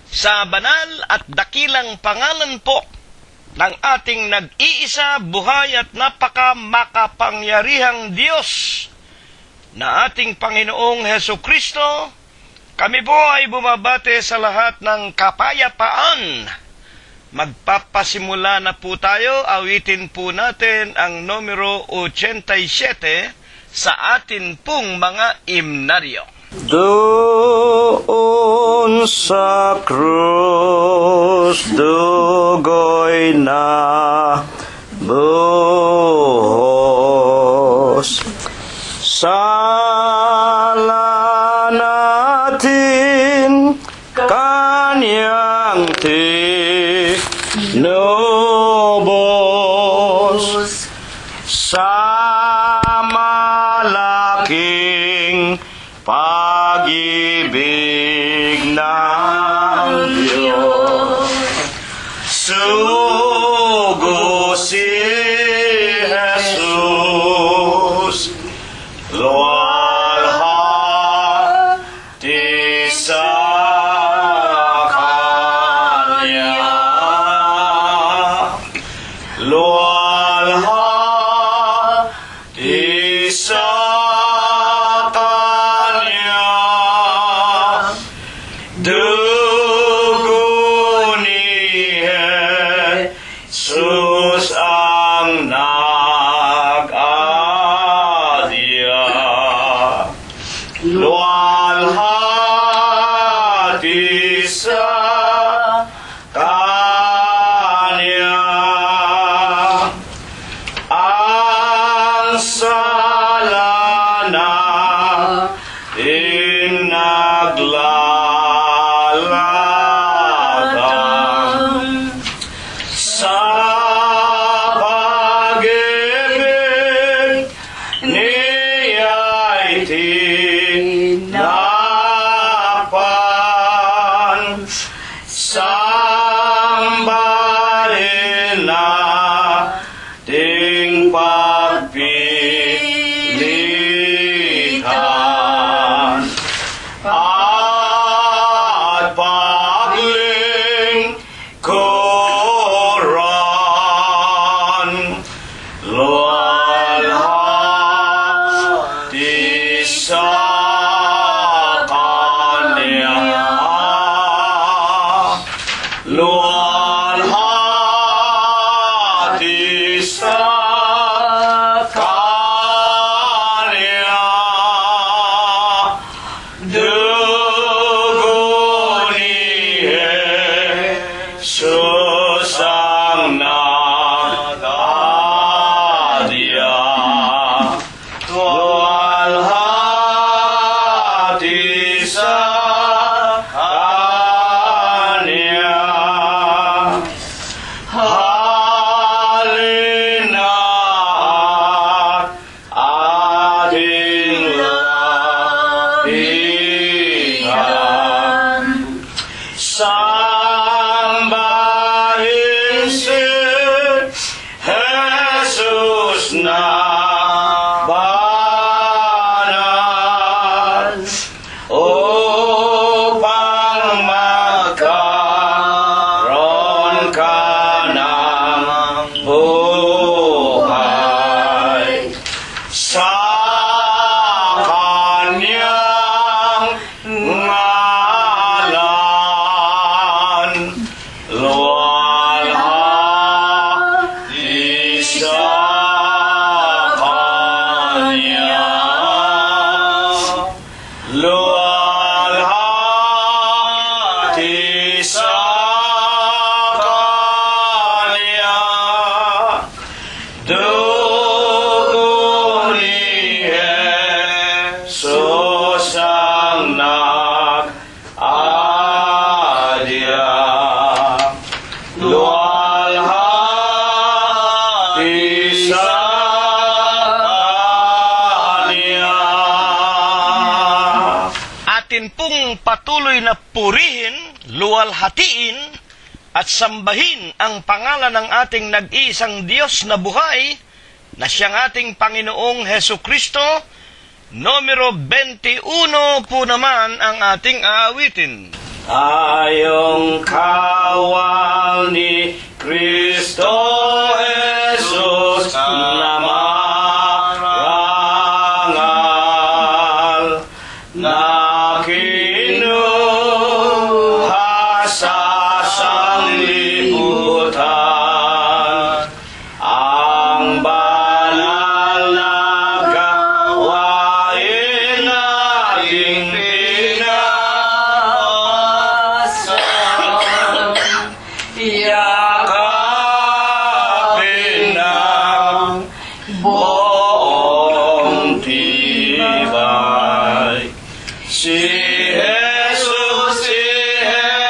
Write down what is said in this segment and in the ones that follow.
sa banal at dakilang pangalan po ng ating nag-iisa, buhay at napakamakapangyarihang Diyos na ating Panginoong Hesukristo, kami po ay bumabate sa lahat ng kapayapaan. Magpapasimula na po tayo. Awitin po natin ang numero 87 sa atin pong mga himnaryo. Doon sa krus, dugoy na buhos, sala natin kanyang tinubos, sa malaking pag-ibig ng Diyos. Sugo si Jesus, luwalhati sa Kanya, luwalhati sa dugo ni Jesus ang nag-adya, luwalhati sa Kanya. Ang sala natin naglalatang sa pag-ibig niya'y tinakpan, sambahin nating pagpilitan at paglingkuran, luwalhati sa Kanya, luwalhati sa Kanya. Dugo ni Jesus ang nag-adya, luwalhati sa Kanya. Halina at ating lapitan, sambahin si Jesus na banal, upang magkaroon ka ng buhay sa Kanyang ngalan, luwalhati sa Kanya, luwalhati sa Kanya. Dugo ni Jesus ang nag-adya, luwalhati sa Kanya. Atin pong patuloy na purihin, luwalhatiin at sambahin ang pangalan ng ating nag-iisang Diyos na buhay, na siyang ating Panginoong Hesukristo. Numero 21 po naman ang ating aawitin. Tayong kawal ni Kristo Jesus na marangal, na kinuha sa sanglibutan. Ang banal na gawain nating pinawasan, yakapin ng buong tibay. Si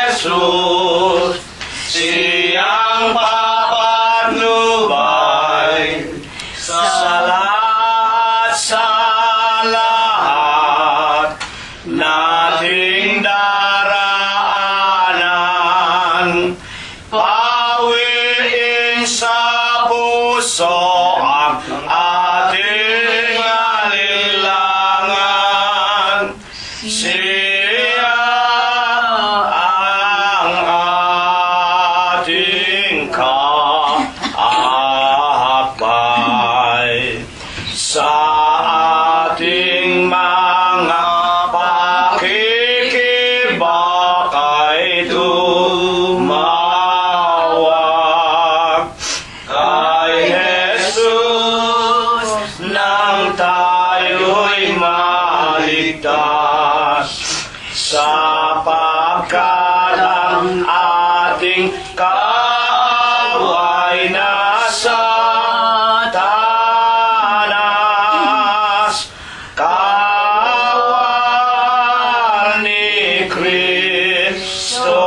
Jesus, siyang papatnubay sa lahat nating daraanan. Pawiin sa puso ang ating alinlangan. Siya ang ating kaakbay sa ating mga pakikibakay tumawag kay Jesus nang tayo'y maligtas, sapagkat ang ating kaaway nasa tanas. Kawal ni Kristo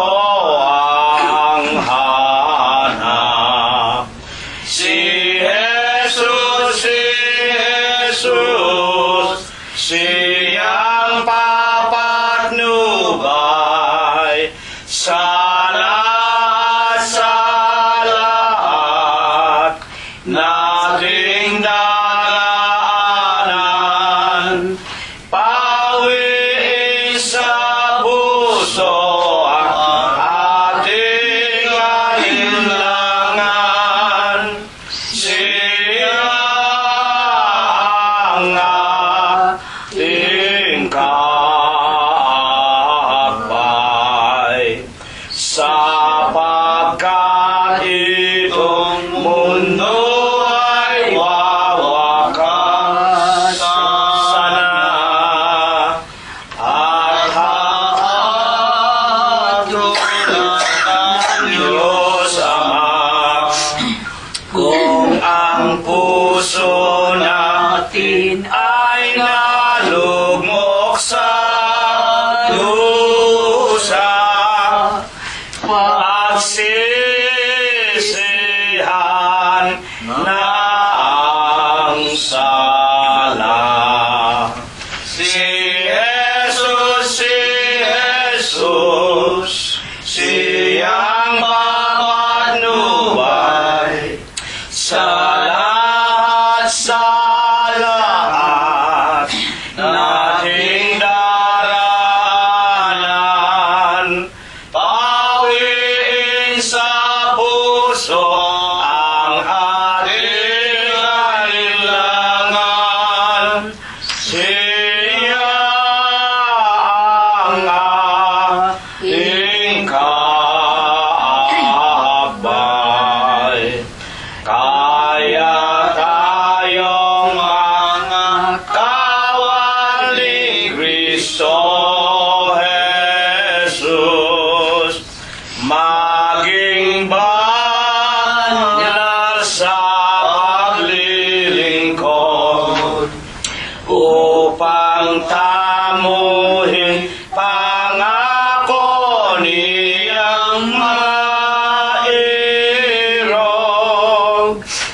ang hanap. Si Jesus, siyang papatnubay sa lahat nating daraanan. Pawiin sa puso ang ating alinlangan. Siya ang ating kaakbay, sapagkat itong mundo ay wawakasan na, at hahatulan ng Diyos Ama. Kung ang puso natin ay nalugmok sa dusa, pagsisihan na ang sala. Si Jesus, siyang papatnubay sa lahat nating daraanan. Pawiin sa puso ang ating alinlangan. Siya ang ating kaakbay. Kaya tayong mga kawal ni Kristo Jesus, maging banal sa paglilingkod, upang tamuhin pangako niyang mairog.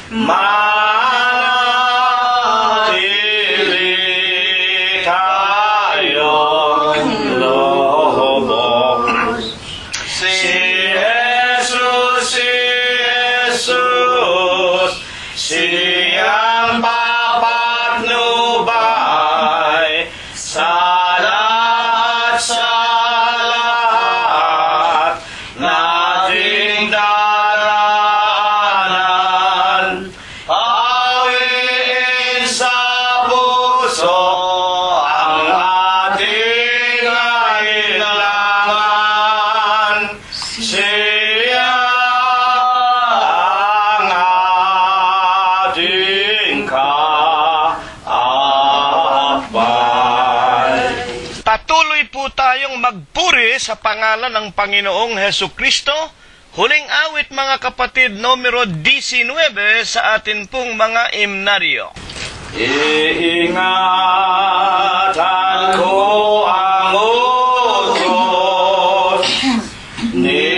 Manatili tayong lubos. Si Jesus, siyang papatnubay sa lahat Patuloy po tayong magpuri sa pangalan ng Panginoong Hesus Kristo. Huling awit mga kapatid, numero 19 sa atin pong mga imnaryo. Iingatan ko ang utos ni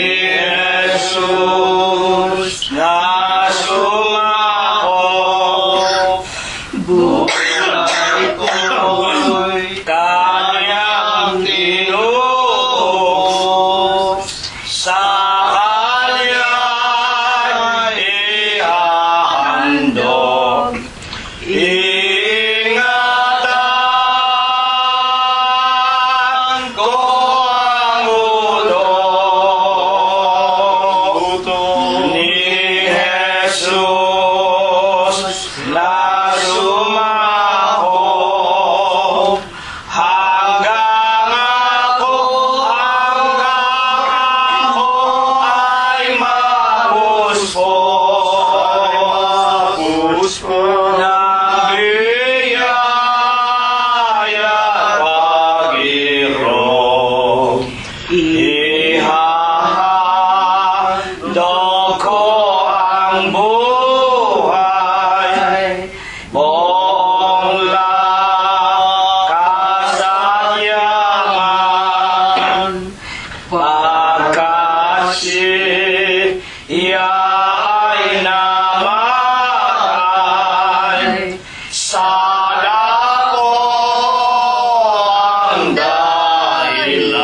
Jesus na sumako. Buhay ko'y kanyang tinuos, sa kanya'y ihahandog. Ingatan ko ang utos ni Jesus na sumako, hanggang ako ay mapuspo na biyaya pag-irong. Ihahandog ko ang buhay, buong lakas at yaman, pagkat siya ay namatay, sana ko ang dahilan.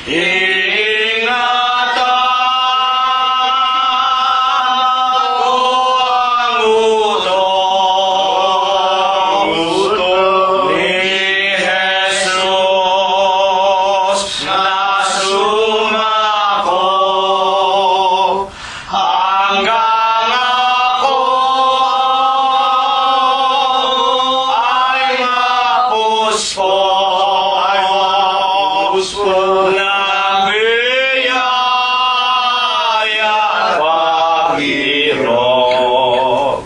Ingatan ko ang utos ni Jesus na sumako, hanggang ako ay mapuspo ng biyaya pag-irong.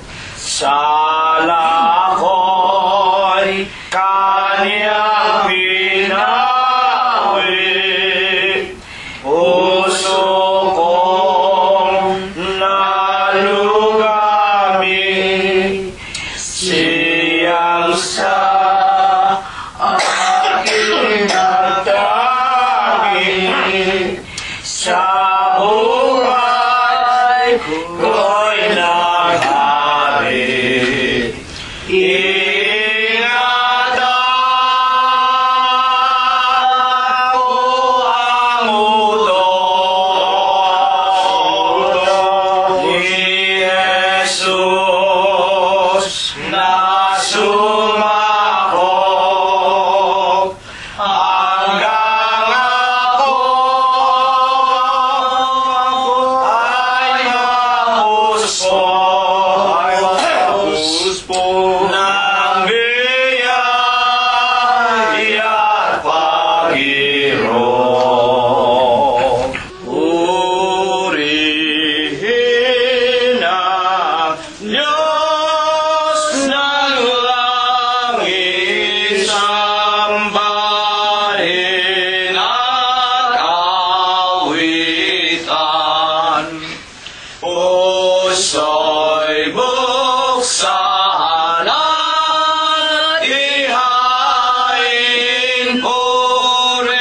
Sala ko'y kanyang pinawi, puso kong nalugami, siyang sa aking nagtangi, sa buhay ko'y naghari. Ingatan ko ang utos ni Jesus na sumako, hanggang ako ay mapuspo ng biyaya pag-irong. Purihin ang Diyos ng langit, sambahin at awitan. Puso'y buksan at ihain, purihin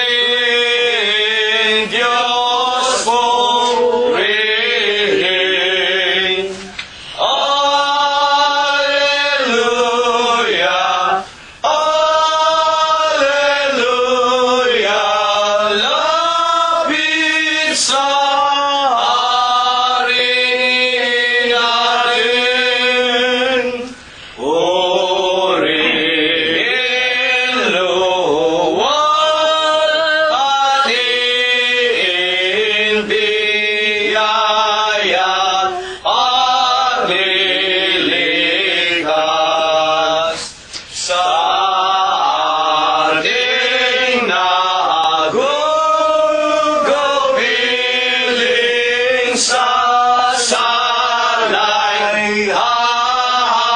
Diyos, purihin. Alleluia, alleluia, lapit sa hari natin. Purihin, luwal at biyaya paglilikas sa ating nagugupiling sa salay hanguin.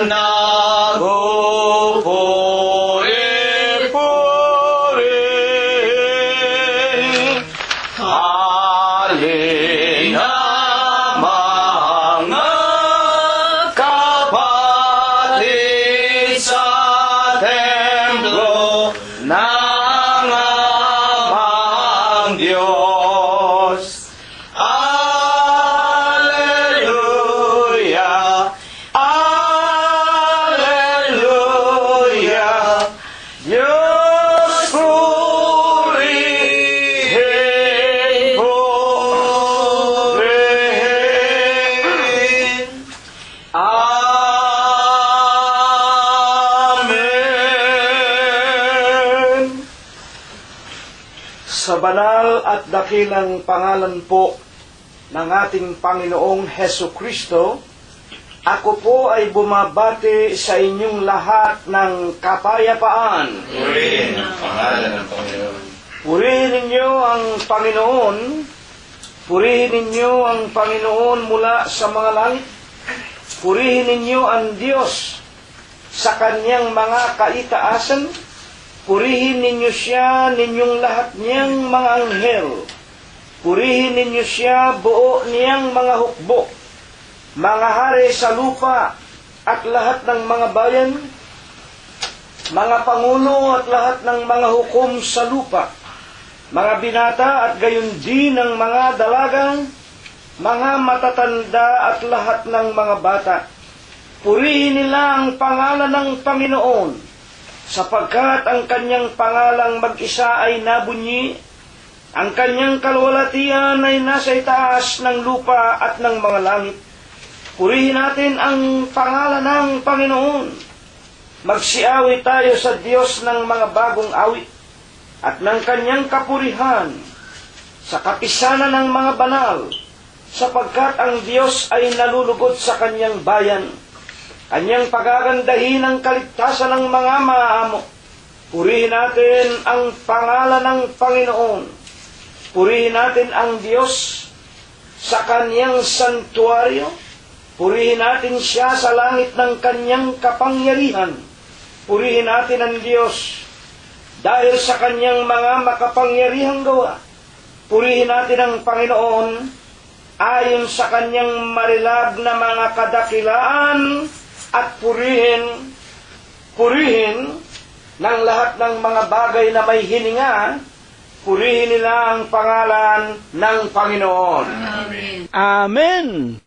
nagpupuri-puri. Halina mga kapatid sa templo ng amang Diyos. Alleluia, Alleluia, Diyos purihin, purihin. Amen. Sa banal at dakilang pangalan po ng ating Panginoong Heso Kristo, ako po ay bumabati sa inyong lahat ng kapayapaan. Purihin ang pangalan ng Panginoon. Purihin ninyo ang Panginoon. Purihin ninyo ang Panginoon mula sa mga langit. Purihin ninyo ang Diyos sa kanyang mga kaitaasan. Purihin ninyo siya, ninyong lahat niyang mga anghel. Purihin ninyo siya, buo niyang mga hukbo, mga hari sa lupa at lahat ng mga bayan, mga pangulo at lahat ng mga hukom sa lupa, mga binata at gayon din ng mga dalagang, mga matatanda at lahat ng mga bata. Purihin nila ang pangalan ng Panginoon, sapagkat ang kanyang pangalang mag-isa ay nabunyi, ang kanyang kalwalatian ay nasa itaas ng lupa at ng mga langit. Purihin natin ang pangalan ng Panginoon. Magsiawit tayo sa Diyos ng mga bagong awit at ng kanyang kapurihan sa kapisanan ng mga banal, sapagkat ang Diyos ay nalulugod sa kanyang bayan. Kanyang pagagandahin ang kaligtasan ng mga maamo. Purihin natin ang pangalan ng Panginoon. Purihin natin ang Diyos sa kanyang santuaryo. Purihin natin siya sa langit ng kanyang kapangyarihan. Purihin natin ang Diyos dahil sa kanyang mga makapangyarihang gawa. Purihin natin ang Panginoon ayon sa kanyang marilag na mga kadakilaan at purihin ng lahat ng mga bagay na may hininga. Purihin nila ang pangalan ng Panginoon. Amen. Amen.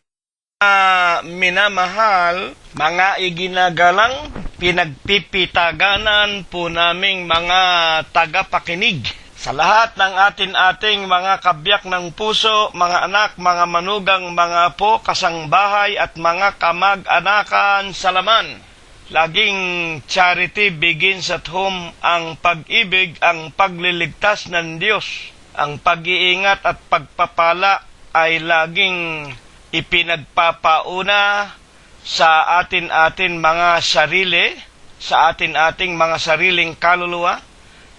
Minamahal, mga iginagalang, pinagpipitaganan po naming mga tagapakinig. Sa lahat ng ating mga kabiyak ng puso, mga anak, mga manugang, mga apo, kasangbahay at mga kamag-anakan sa laman. Laging charity begins at home. Ang pag-ibig, ang pagliligtas ng Diyos, ang pag-iingat at pagpapala ay laging ipinagpapauna sa atin mga sarili, sa ating mga sariling kaluluwa,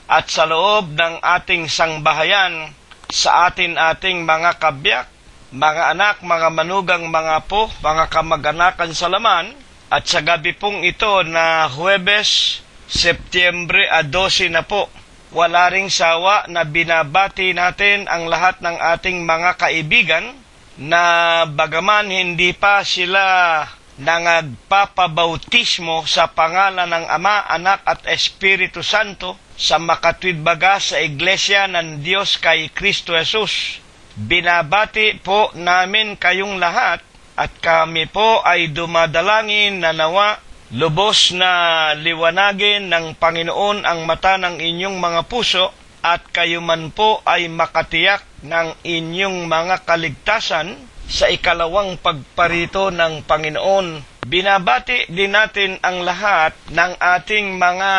at sa loob ng ating sangbahayan, sa ating mga kabiyak, mga anak, mga manugang, mga apo, mga kamag-anakan sa laman. At sa gabi pong ito na Huwebes, Setyembre 12 na po, wala ring sawa na binabati natin ang lahat ng ating mga kaibigan na bagaman hindi pa sila nagpapabautismo sa pangalan ng Ama, Anak at Espiritu Santo sa makatwidbaga sa Iglesia ng Diyos kay Kristo Jesus. Binabati po namin kayong lahat at kami po ay dumadalangin na nawa lubos na liwanagin ng Panginoon ang mata ng inyong mga puso at kayo man po ay makatiyak ng inyong mga kaligtasan sa ikalawang pagparito ng Panginoon. Binabati din natin ang lahat ng ating mga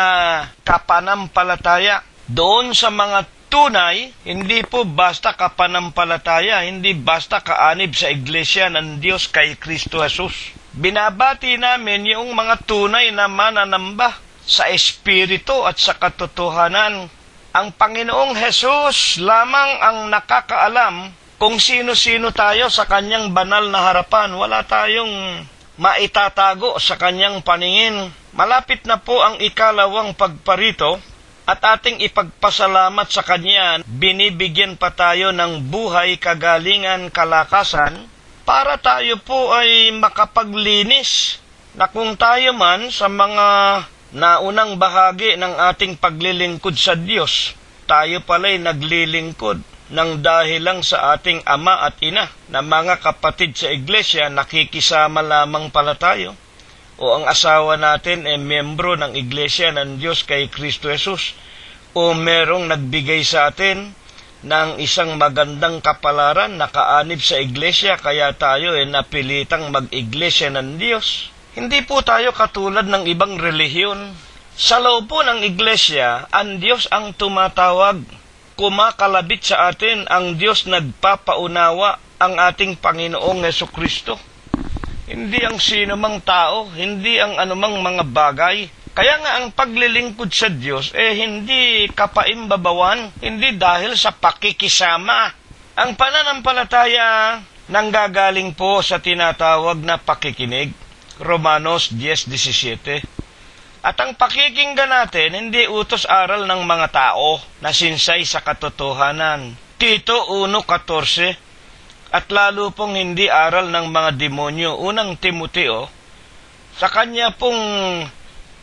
kapanampalataya. Doon sa mga tunay, hindi po basta kapanampalataya, hindi basta kaanib sa Iglesia ng Diyos kay Kristo Jesus. Binabati namin yung mga tunay na mananamba sa Espiritu at sa katotohanan. Ang Panginoong Jesus lamang ang nakakaalam kung sino-sino tayo sa kanyang banal na harapan. Wala tayong maitatago sa kanyang paningin. Malapit na po ang ikalawang pagparito at ating ipagpasalamat sa Kanya. Binibigyan pa tayo ng buhay, kagalingan, kalakasan para tayo po ay makapaglinis na kung tayo man sa mga naunang bahagi ng ating paglilingkod sa Diyos, tayo pala'y naglilingkod ng dahil lang sa ating ama at ina na mga kapatid sa iglesia, nakikisama lamang pala tayo. O ang asawa natin ay miyembro ng iglesia ng Diyos kay Kristo Jesus, o merong nagbigay sa atin ng isang magandang kapalaran, nakaanib sa iglesia, kaya tayo ay napilitang mag-iglesia ng Diyos. Hindi po tayo katulad ng ibang relihiyon. Sa loob po ng iglesia, ang Diyos ang tumatawag, kumakalabit sa atin, ang Diyos nagpapaunawa, ang ating Panginoong Hesukristo. Hindi ang sino mang tao, hindi ang anumang mga bagay. Kaya nga ang paglilingkod sa Diyos, hindi kapaimbabawan, hindi dahil sa pakikisama. Ang pananampalataya nanggagaling po sa tinatawag na pakikinig, Romanos 10:17. At ang pakikinggan natin, hindi utos aral ng mga tao na sinsay sa katotohanan. Tito 1:14. At lalo pong hindi aral ng mga demonyo, unang Timoteo, sa kanya pong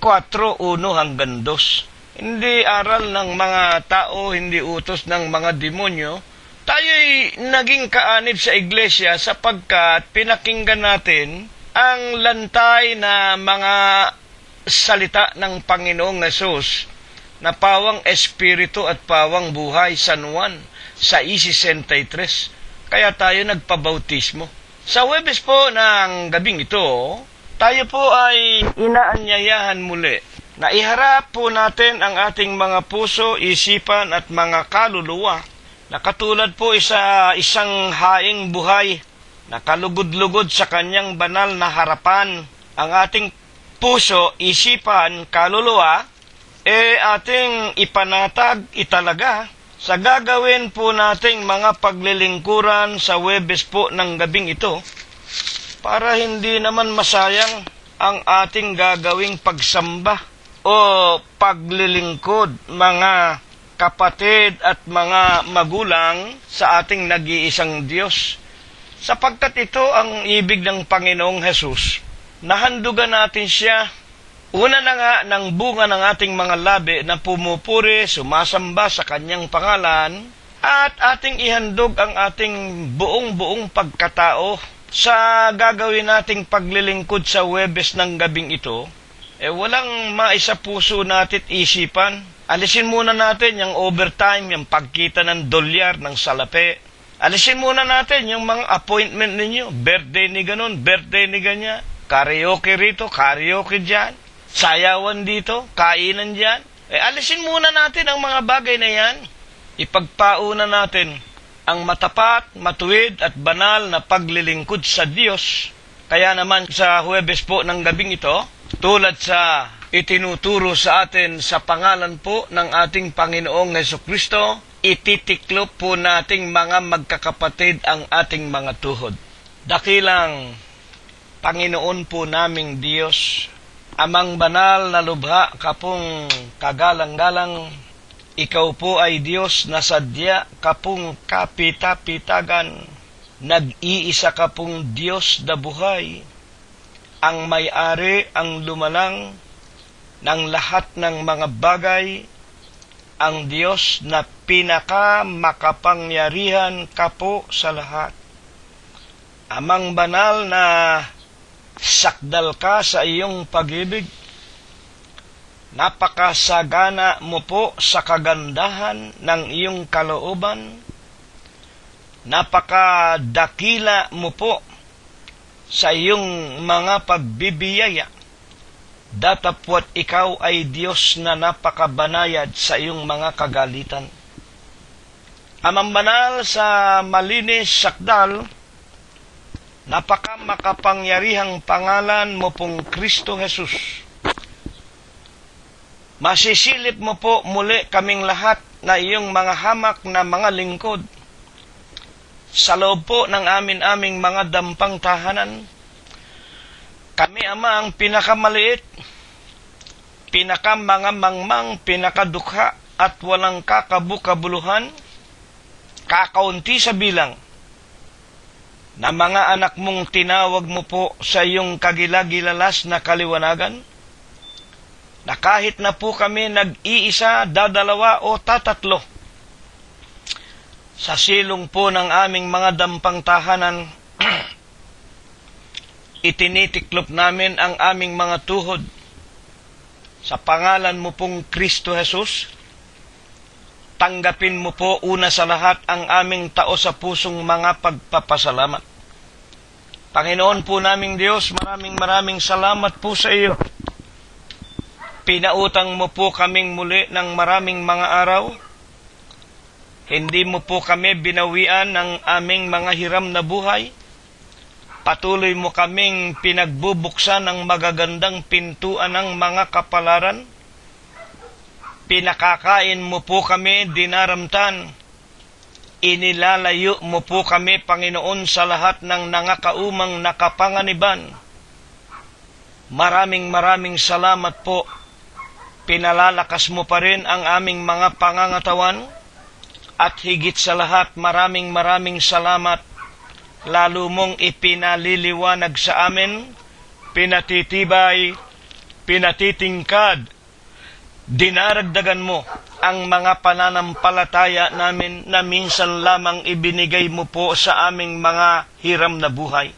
4:1-2. Hindi aral ng mga tao, hindi utos ng mga demonyo. Tayo'y naging kaanib sa iglesia sapagkat pinakinggan natin ang lantay na mga salita ng Panginoong Hesus na pawang espiritu at pawang buhay, San Juan 6:63. Kaya tayo nagpabautismo. Sa Huwebes po ng gabing ito, tayo po ay inaanyayahan muli na iharap po natin ang ating mga puso, isipan at mga kaluluwa na katulad po isang haing buhay na kalugod-lugod sa kanyang banal na harapan. Ang ating puso, isipan, kaluluwa, ating ipanatag, italaga sa gagawin po nating mga paglilingkuran sa Huwebes po ng gabing ito, para hindi naman masayang ang ating gagawing pagsamba o paglilingkod, mga kapatid at mga magulang sa ating nag-iisang Diyos. Sapagkat ito ang ibig ng Panginoong Hesus, nahandugan natin siya. Una na nga ng bunga ng ating mga labi na pumupuri, sumasamba sa kanyang pangalan, at ating ihandog ang ating buong pagkatao sa gagawin nating paglilingkod sa Huwebes ng gabing ito. Walang maisa puso natin isipan. Alisin muna natin yung overtime, yung pagkita ng dolyar, ng salapi. Alisin muna natin yung mga appointment ninyo, birthday ni ganon, birthday ni ganyan, karaoke rito, karaoke dyan, sayawan dito, kainan dyan. Alisin muna natin ang mga bagay na yan. Ipagpauna natin ang matapat, matuwid at banal na paglilingkod sa Diyos. Kaya naman sa Huwebes po ng gabing ito, tulad sa itinuturo sa atin sa pangalan po ng ating Panginoong Hesukristo, ititiklop po nating mga magkakapatid ang ating mga tuhod. Dakilang Panginoon po naming Diyos, Amang banal na lubha kapong kagalang-galang, ikaw po ay Diyos na sadya kapong kapita-pitagan, nag-iisa kapong Diyos na buhay, ang may-ari, ang lumalang ng lahat ng mga bagay, ang Diyos na pinaka-makapangyarihan kapo sa lahat. Amang banal na sakdal ka sa iyong pag-ibig. Napakasagana mo po sa kagandahan ng iyong kalooban. Napakadakila mo po sa iyong mga pagbibiyaya. Datapwat ikaw ay Diyos na napakabanayad sa iyong mga kagalitan. Amang banal sa malinis sakdal, napakamakapangyarihang pangalan mo pong Kristo Jesus. Masisilip mo po muli kaming lahat na iyong mga hamak na mga lingkod sa loob po ng aming mga dampang tahanan. Kami, Ama, ang pinakamaliit, pinakamangamangmang, pinakadukha, at walang kakabukabuluhan, kakaunti sa bilang, na mga anak mong tinawag mo po sa iyong kagilagilalas na kaliwanagan, na kahit na po kami nag-iisa, dadalawa o tatatlo, sa silong po ng aming mga dampang tahanan, itinitiklop namin ang aming mga tuhod sa pangalan mo pong Kristo Jesus. Tanggapin mo po una sa lahat ang aming tao sa pusong mga pagpapasalamat. Panginoon po naming Diyos, maraming salamat po sa iyo. Pinautang mo po kaming muli ng maraming mga araw. Hindi mo po kami binawian ng aming mga hiram na buhay. Patuloy mo kaming pinagbubuksan ng magagandang pintuan ng mga kapalaran. Pinakakain mo po kami dinaramtan. Inilalayo mo po kami, Panginoon, sa lahat ng nangakaumang nakapanganiban. Maraming salamat po. Pinalalakas mo pa rin ang aming mga pangangatawan. At higit sa lahat, maraming salamat. Lalo mong ipinaliliwanag sa amin, pinatitibay, pinatitingkad, dinaragdagan mo ang mga pananampalataya namin na minsan lamang ibinigay mo po sa aming mga hiram na buhay.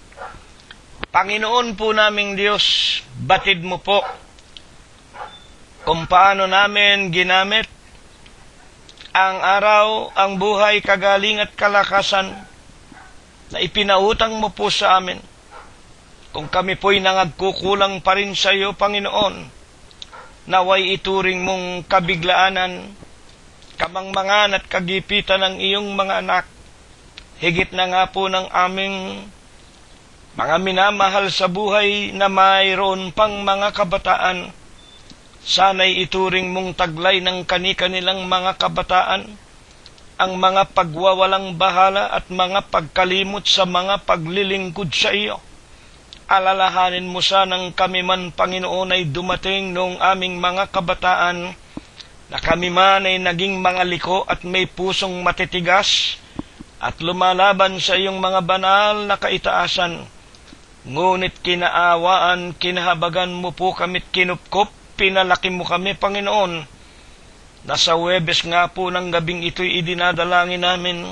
Panginoon po naming Diyos, batid mo po kung paano namin ginamit ang araw, ang buhay, kagaling at kalakasan na ipinautang mo po sa amin. Kung kami po'y nangagkukulang pa rin sa iyo, Panginoon, naway ituring mong kabiglaanan, kamangmangan at kagipitan ng iyong mga anak, higit na nga po ng aming mga minamahal sa buhay na mayroon pang mga kabataan. Sana'y ituring mong taglay ng kani-kanilang mga kabataan, ang mga pagwawalang bahala at mga pagkalimot sa mga paglilingkod sa iyo. Alalahanin mo sanang kami man, Panginoon, ay dumating noong aming mga kabataan, na kami man ay naging mga liko at may pusong matitigas at lumalaban sa iyong mga banal na kaitaasan. Ngunit kinaawaan, kinahabagan mo po kami't kinupkop, pinalaki mo kami, Panginoon. Nasa Huwebes nga po ng gabing ito'y idinadalangin namin,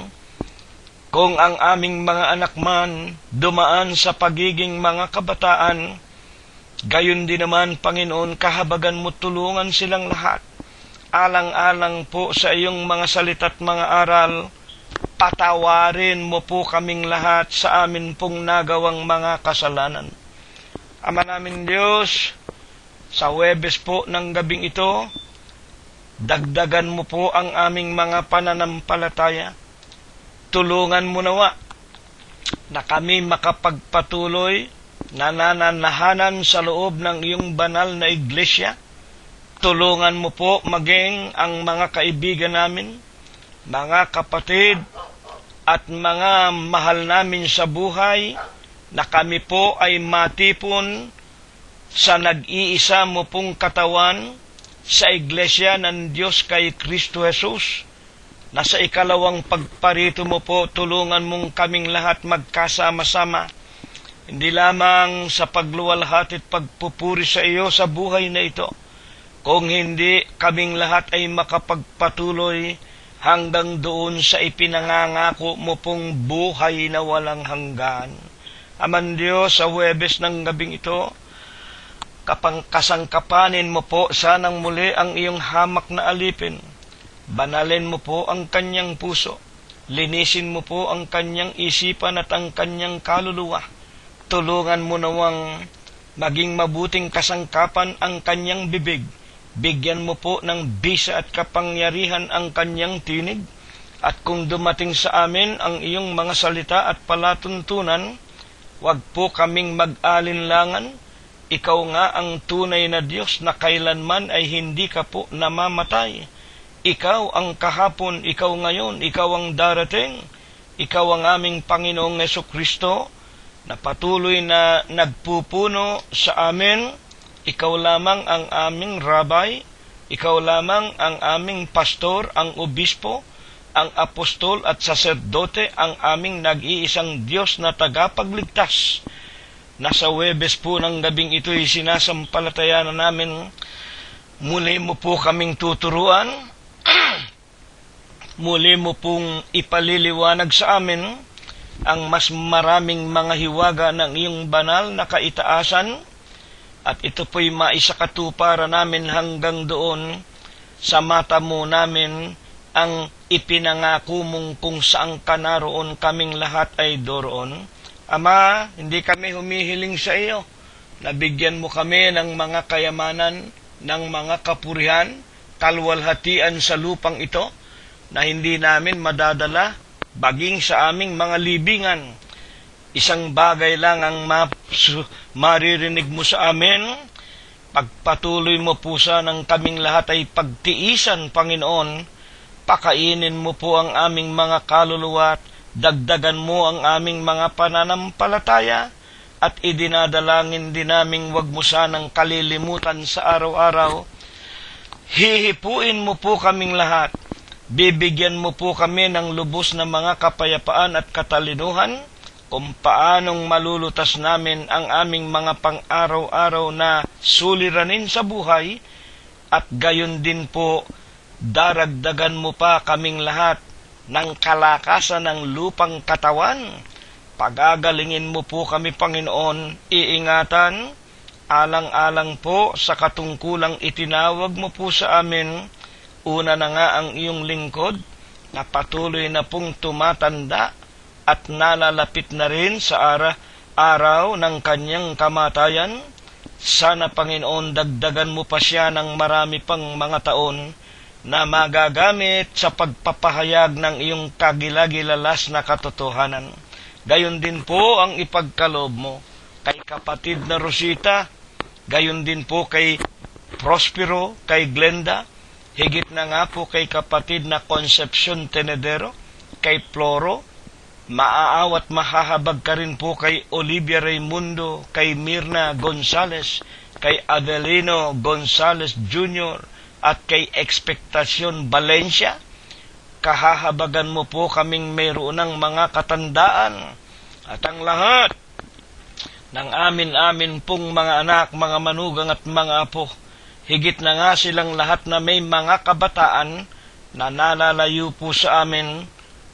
kung ang aming mga anak man dumaan sa pagiging mga kabataan, gayon din naman, Panginoon, kahabagan mo, tulungan silang lahat. Alang-alang po sa iyong mga salita't mga aral, patawarin mo po kaming lahat sa amin pong nagawang mga kasalanan. Ama namin Diyos, sa Huwebes po ng gabing ito, dagdagan mo po ang aming mga pananampalataya. Tulungan mo nawa na kami makapagpatuloy na nananahanan sa loob ng iyong banal na iglesia. Tulungan mo po maging ang mga kaibigan namin, mga kapatid, at mga mahal namin sa buhay, na kami po ay matipon sa nag-iisa mo pong katawan, sa iglesia ng Diyos kay Kristo Jesus, na sa ikalawang pagparito mo po, tulungan mong kaming lahat magkasama-sama, hindi lamang sa pagluwalhati at pagpupuri sa iyo sa buhay na ito, kung hindi kaming lahat ay makapagpatuloy hanggang doon sa ipinangangako mo pong buhay na walang hanggan. Aman Diyos, sa Huwebes ng gabing ito, kasangkapanin mo po sanang muli ang iyong hamak na alipin. Banalin mo po ang kanyang puso. Linisin mo po ang kanyang isipan at ang kanyang kaluluwa. Tulungan mo nawang maging mabuting kasangkapan ang kanyang bibig. Bigyan mo po ng bisa at kapangyarihan ang kanyang tinig. At kung dumating sa amin ang iyong mga salita at palatuntunan, wag po kaming mag-alinlangan. Ikaw nga ang tunay na Diyos na kailanman ay hindi ka po namamatay. Ikaw ang kahapon, ikaw ngayon, ikaw ang darating. Ikaw ang aming Panginoong Jesucristo na patuloy na nagpupuno sa amin. Ikaw lamang ang aming rabay, ikaw lamang ang aming pastor, ang obispo, ang apostol at saserdote, ang aming nag-iisang Diyos na tagapagligtas. Nasa Huwebes po ng gabing ito'y sinasampalatayanan namin. Muli mo po kaming tuturuan, muli mo pong ipaliliwanag sa amin ang mas maraming mga hiwaga ng iyong banal na kaitaasan, at ito po'y maisakatuparan namin hanggang doon sa mata mo namin ang ipinangako mong kung saan ka naroon, kaming lahat ay doroon. Ama, hindi kami humihiling sa iyo. Nabigyan mo kami ng mga kayamanan, ng mga kapurihan, kalwalhatian sa lupang ito, na hindi namin madadala baging sa aming mga libingan. Isang bagay lang ang maririnig mo sa amin. Pagpatuloy mo po ng kaming lahat ay pagtiisan, Panginoon. Pakainin mo po ang aming mga kaluluwa, dagdagan mo ang aming mga pananampalataya, at idinadalangin din naming wag mo sanang kalilimutan sa araw-araw. Hihipuin mo po kaming lahat. Bibigyan mo po kami ng lubos na mga kapayapaan at katalinuhan kung paanong malulutas namin ang aming mga pang-araw-araw na suliranin sa buhay, at gayon din po daragdagan mo pa kaming lahat ng kalakasan ng lupang katawan. Pagagalingin mo po kami, Panginoon, iingatan, alang-alang po sa katungkulang itinawag mo po sa amin. Una na nga ang iyong lingkod na patuloy na pong tumatanda at nalalapit na rin sa araw ng kanyang kamatayan. Sana, Panginoon, dagdagan mo pa siya ng marami pang mga taon na magagamit sa pagpapahayag ng iyong kagilagilalas na katotohanan. Gayon din po ang ipagkaloob mo kay kapatid na Rosita, gayon din po kay Prospero, kay Glenda, higit na nga po kay kapatid na Concepcion Tenedero, kay Floro. Maaawat mahahabag ka rin po kay Olivia Raimundo, kay Mirna Gonzales, kay Adelino Gonzales Jr., at kay Expectacion Valencia. Kahahabagan mo po kaming mayroon ng mga katandaan, at ang lahat ng amin pong mga anak, mga manugang at mga apo. Higit na nga silang lahat na may mga kabataan na nalalayo po sa amin,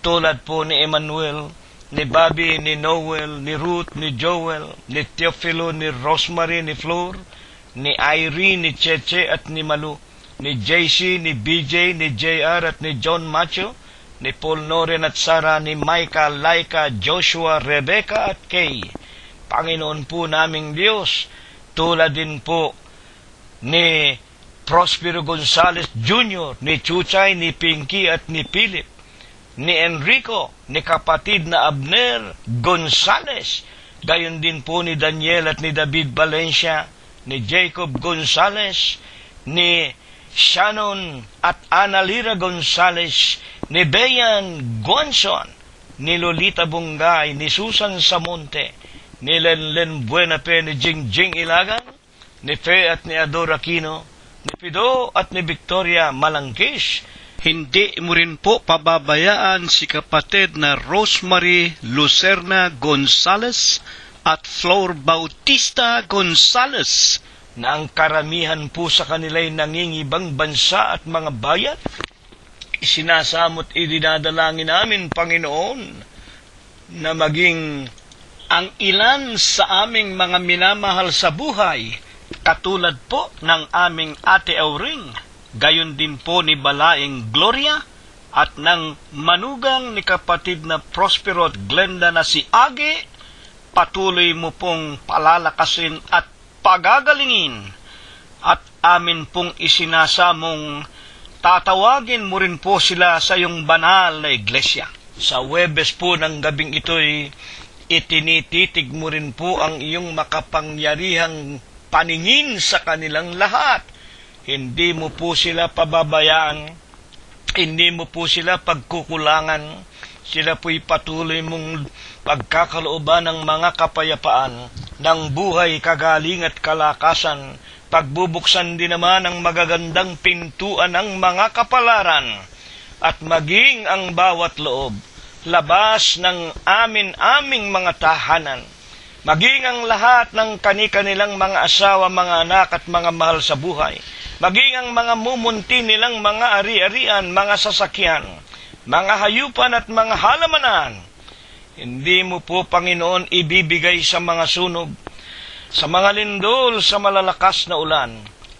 tulad po ni Emmanuel, ni Bobby, ni Noel, ni Ruth, ni Joel, ni Teofilo, ni Rosemary, ni Flor, ni Irene, ni Cheche at ni Malu, ni JC, ni BJ, ni JR at ni John Macho, ni Paul Noren at Sarah, ni Micah, Laika, Joshua, Rebecca at Kay. Panginoon po naming Diyos, tulad din po ni Prospero Gonzales Jr., ni Chuchay, ni Pinky at ni Philip, ni Enrico, ni kapatid na Abner Gonzales, gayon din po ni Daniel at ni David Valencia, ni Jacob Gonzales, ni Shannon at Analira Gonzales, ni Bayan Gonson, ni Lolita Bungay, ni Susan Samonte, ni Lenlen Buenape, ni Jingjing Ilagan, ni Fe at ni Adora Aquino, ni Pido at ni Victoria Malangkis. Hindi mo rin po pababayaan si kapatid na Rosemary Lucerna Gonzales at Flor Bautista Gonzales, na ang karamihan po sa kanila'y nangingibang bansa at mga bayan. Isinasamot idinadalangin namin, Panginoon, na maging ang ilan sa aming mga minamahal sa buhay, katulad po ng aming Ate Auring, gayon din po ni Balaing Gloria, at ng manugang ni kapatid na Prospero at Glenda na si Age, patuloy mo pong palalakasin at pagagalingin, at amin pong isinasamong tatawagin mo rin po sila sa iyong banal na iglesia. Sa Huwebes po ng gabing ito'y itinititig mo rin po ang iyong makapangyarihang paningin sa kanilang lahat. Hindi mo po sila pababayaan, hindi mo po sila pagkukulangan, Sila po'y patuloy mong pagkakalooban ng mga kapayapaan, ng buhay, kagaling at kalakasan, pagbubuksan din naman ang magagandang pintuan ng mga kapalaran, at maging ang bawat loob, labas ng aming mga tahanan, maging ang lahat ng kani-kanilang mga asawa, mga anak at mga mahal sa buhay, maging ang mga mumunti nilang mga ari-arian, mga sasakyan, mga hayupan at mga halamanan. Hindi mo po, Panginoon, ibibigay sa mga sunog, sa mga lindol, sa malalakas na ulan,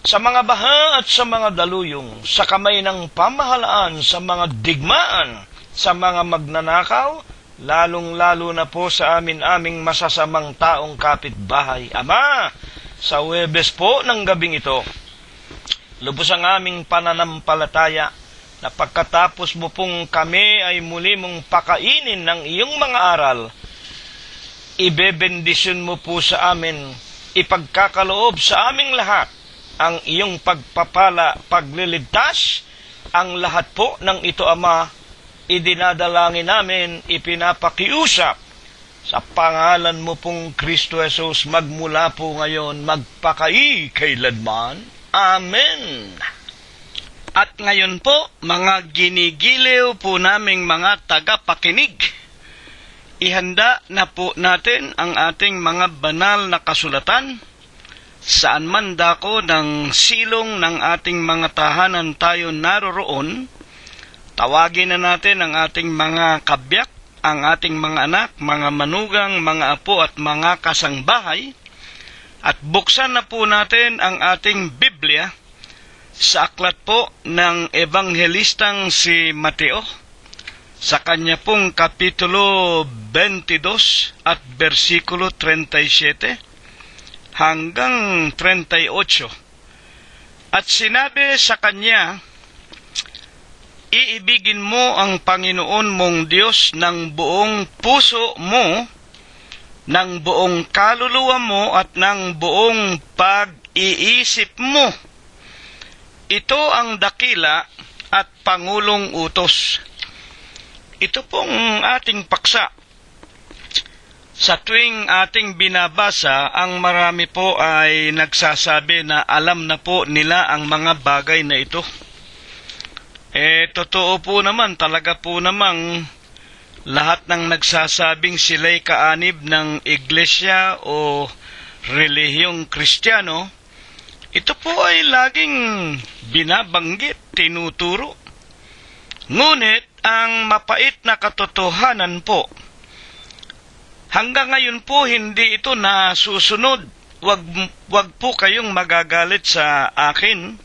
sa mga baha at sa mga daluyong, sa kamay ng pamahalaan, sa mga digmaan, sa mga magnanakaw, lalong-lalo na po sa aming masasamang taong kapitbahay. Ama, sa Huwebes po ng gabing ito, lubos ang aming pananampalataya na pagkatapos mo pong kami ay muli mong pakainin ng iyong mga aral, ibebendisyon mo po sa amin, ipagkakaloob sa aming lahat ang iyong pagpapala, pagliligtas, ang lahat po ng ito, Ama, idinadalangin namin, ipinapakiusap sa pangalan mo pong Kristo Jesus, magmula po ngayon, magpakai kailanman. Amen. At ngayon po, mga ginigiliw po naming mga tagapakinig, ihanda na po natin ang ating mga banal na kasulatan. Saan man dako ng silong ng ating mga tahanan tayo naroroon, tawagin na natin ang ating mga kabiyak, ang ating mga anak, mga manugang, mga apo at mga kasangbahay, at buksan na po natin ang ating Biblia sa aklat po ng Ebanghelistang si Mateo, sa kanya pong kapitulo 22 at versikulo 37 hanggang 38. At sinabi sa kanya, iibigin mo ang Panginoon mong Diyos ng buong puso mo, ng buong kaluluwa mo at ng buong pag-iisip mo. Ito ang dakila at pangulong utos. Ito pong ating paksa. Sa tuwing ating binabasa, ang marami po ay nagsasabi na alam na po nila ang mga bagay na ito. Totoo po naman, talaga po namang lahat ng nagsasabing sila'y kaanib ng iglesia o relihiyong Kristiyano, ito po ay laging binabanggit, tinuturo. Ngunit ang mapait na katotohanan po, hanggang ngayon po hindi ito nasusunod. Wag po kayong magagalit sa akin.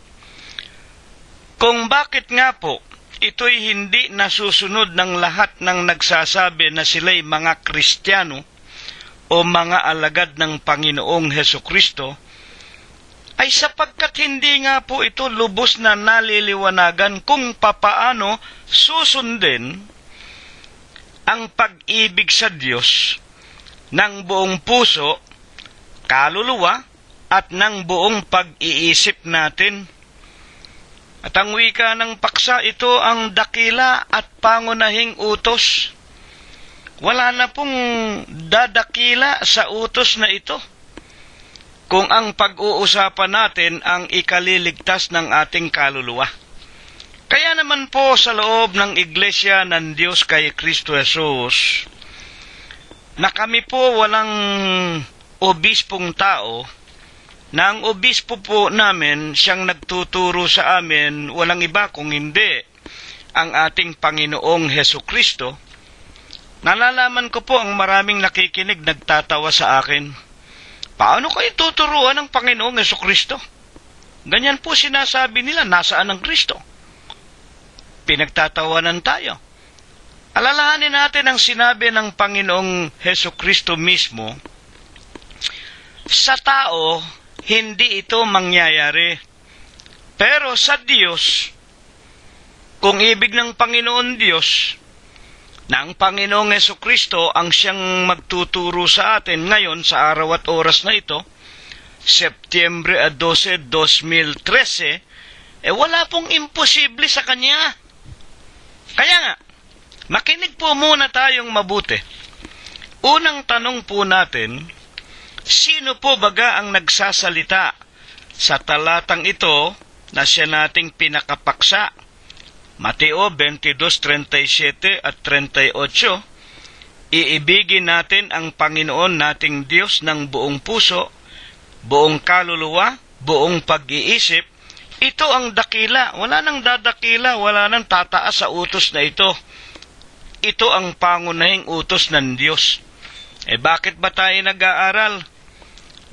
Kung bakit nga po, ito'y hindi nasusunod ng lahat ng nagsasabi na sila'y mga Kristiyano o mga alagad ng Panginoong Hesukristo, ay sapagkat hindi nga po ito lubos na naliliwanagan kung papaano susundin ang pag-ibig sa Diyos ng buong puso, kaluluwa, at ng buong pag-iisip natin. At ang wika ng paksa, ito ang dakila at pangunahing utos. Wala na pong dadakila sa utos na ito, kung ang pag-uusapan natin ang ikaliligtas ng ating kaluluwa. Kaya naman po sa loob ng Iglesia ng Diyos kay Kristo Jesus, na kami po walang obispong tao, na ang obispo po namin, siyang nagtuturo sa amin, walang iba kung hindi ang ating Panginoong Hesukristo. Nalalaman ko po ang maraming nakikinig nagtatawa sa akin. Paano kayo tuturuan ng Panginoong Hesukristo? Ganyan po sinasabi nila, nasaan ang Kristo? Pinagtatawanan tayo. Alalahanin natin ang sinabi ng Panginoong Hesukristo mismo, sa tao, hindi ito mangyayari. Pero sa Diyos, kung ibig ng Panginoon Diyos, na ang Panginoong Hesukristo ang siyang magtuturo sa atin ngayon sa araw at oras na ito, Setyembre 12, 2013, wala pong imposible sa Kanya. Kaya nga, Makinig po muna tayong mabuti. Unang tanong po natin, sino po baga ang nagsasalita sa talatang ito na siya nating pinakapaksa? Mateo 22:37 at 38, iibigin natin ang Panginoon nating Diyos ng buong puso, buong kaluluwa, buong pag-iisip. Ito ang dakila. Wala nang dadakila, wala nang tataas sa utos na ito. Ito ang pangunahing utos ng Diyos. Bakit ba tayo nag-aaral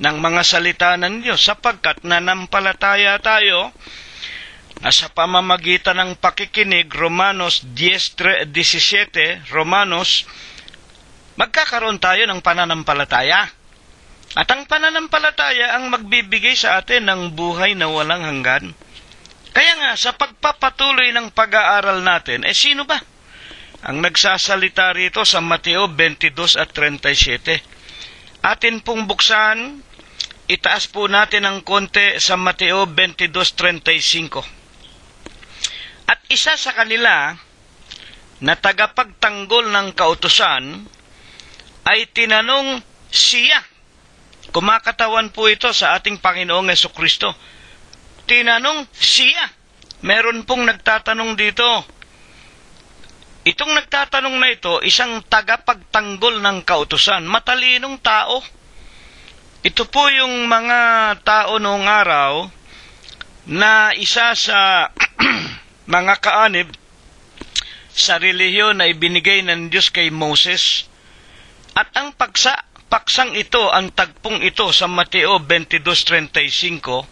ng mga salita ng Diyos? Sapagkat nanampalataya tayo na sa pamamagitan ng pakikinig, Romanos 10:17, Romanos, magkakaroon tayo ng pananampalataya. At ang pananampalataya ang magbibigay sa atin ng buhay na walang hanggan. Kaya nga, sa pagpapatuloy ng pag-aaral natin, sino ba ang nagsasalita rito sa Mateo 22 at 37? Atin pong buksan, itaas po natin ng konti sa Mateo 22:35. At isa sa kanila na tagapagtanggol ng kautusan ay tinanong siya. Kumakatawan po ito sa ating Panginoong Hesukristo. Tinanong siya. Meron pong nagtatanong dito. Itong nagtatanong na ito, isang tagapagtanggol ng kautusan, matalinong tao. Ito po yung mga tao noong araw na isa sa mga kaanib sa relihiyon na ibinigay ng Diyos kay Moses. At ang paksang ito, ang tagpong ito sa Mateo 22:35,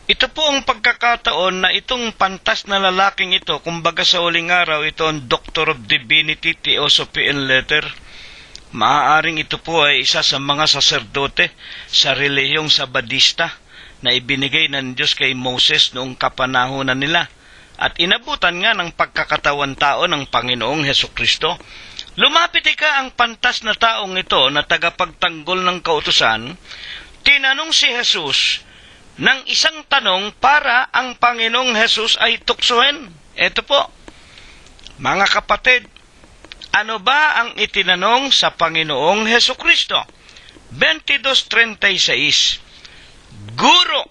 ito po ang pagkakataon na itong pantas na lalaking ito, kumbaga sa huling araw, ito ang Doctor of Divinity, Theosophy and Letter. Maaaring ito po ay isa sa mga saserdote sa relihiyong Sabadista na ibinigay ng Diyos kay Moses noong kapanahunan nila. At inabutan nga ng pagkakatawan tao ng Panginoong Hesukristo. Lumapit ang pantas na taong ito na tagapagtanggol ng kautusan, tinanong si Jesus ng isang tanong para ang Panginoong Jesus ay tuksohin. Ito po, mga kapatid, ano ba ang itinanong sa Panginoong Hesukristo? 22:36, Guro,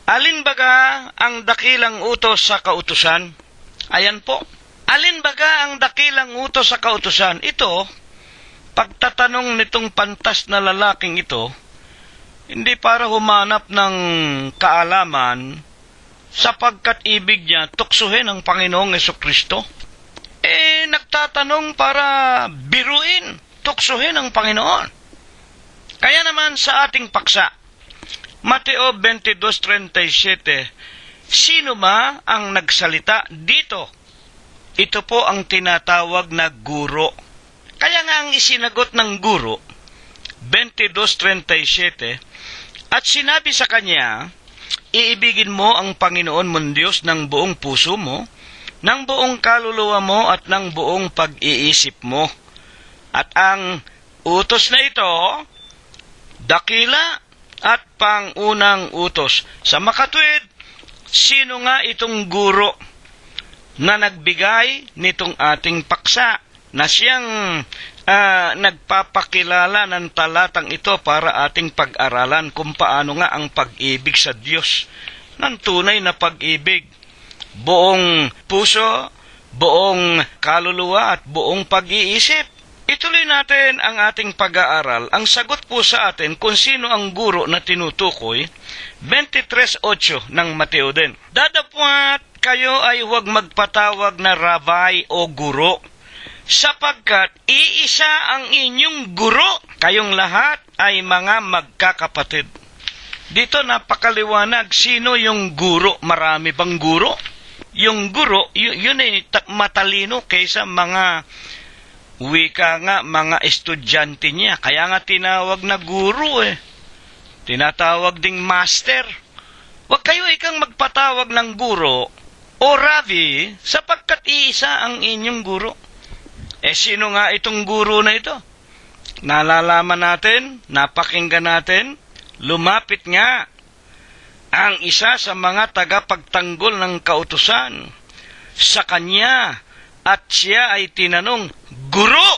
alin baga ang dakilang utos sa kautusan? Ayan po. Alin baga ang dakilang utos sa kautusan? Ito, pagtatanong nitong pantas na lalaking ito, hindi para humanap ng kaalaman, sapagkat ibig niya tuksuhin ang Panginoong Hesukristo. Nagtatanong para biruin, tuksuhin ang Panginoon. Kaya naman sa ating paksa, Mateo 22:37, sino ba ang nagsalita dito? Ito po ang tinatawag na guro. Kaya nga ang isinagot ng guro, 22:37, at sinabi sa kanya, iibigin mo ang Panginoon mong Diyos ng buong puso mo, ng buong kaluluwa mo at ng buong pag-iisip mo. At ang utos na ito, dakila at pangunang utos. Sa makatwid, sino nga itong guro na nagbigay nitong ating paksa na siyang nagpapakilala ng talatang ito para ating pag-aralan kung paano nga ang pag-ibig sa Diyos ng tunay na pag-ibig. Buong puso, buong kaluluwa at buong pag-iisip. Ituloy natin ang ating pag-aaral. Ang sagot po sa atin kung sino ang guro na tinutukoy, 23:8 ng Mateo din. Dadapwat kayo ay huwag magpatawag na rabbi o guro, sapagkat iisa ang inyong guro. Kayong lahat ay mga magkakapatid. Dito napakaliwanag, sino yung guro? Marami bang guro? Yung guro, yun ay matalino kaysa mga wika nga, mga estudyante niya. Kaya nga tinawag na guro Tinatawag ding master. Huwag kayo ikang magpatawag ng guro o rabbi sapagkat iisa ang inyong guro. Sino nga itong guro na ito? Nalalaman natin, napakinggan natin, lumapit nga ang isa sa mga tagapagtanggol ng kautusan sa kanya At siya ay tinanong, Guro,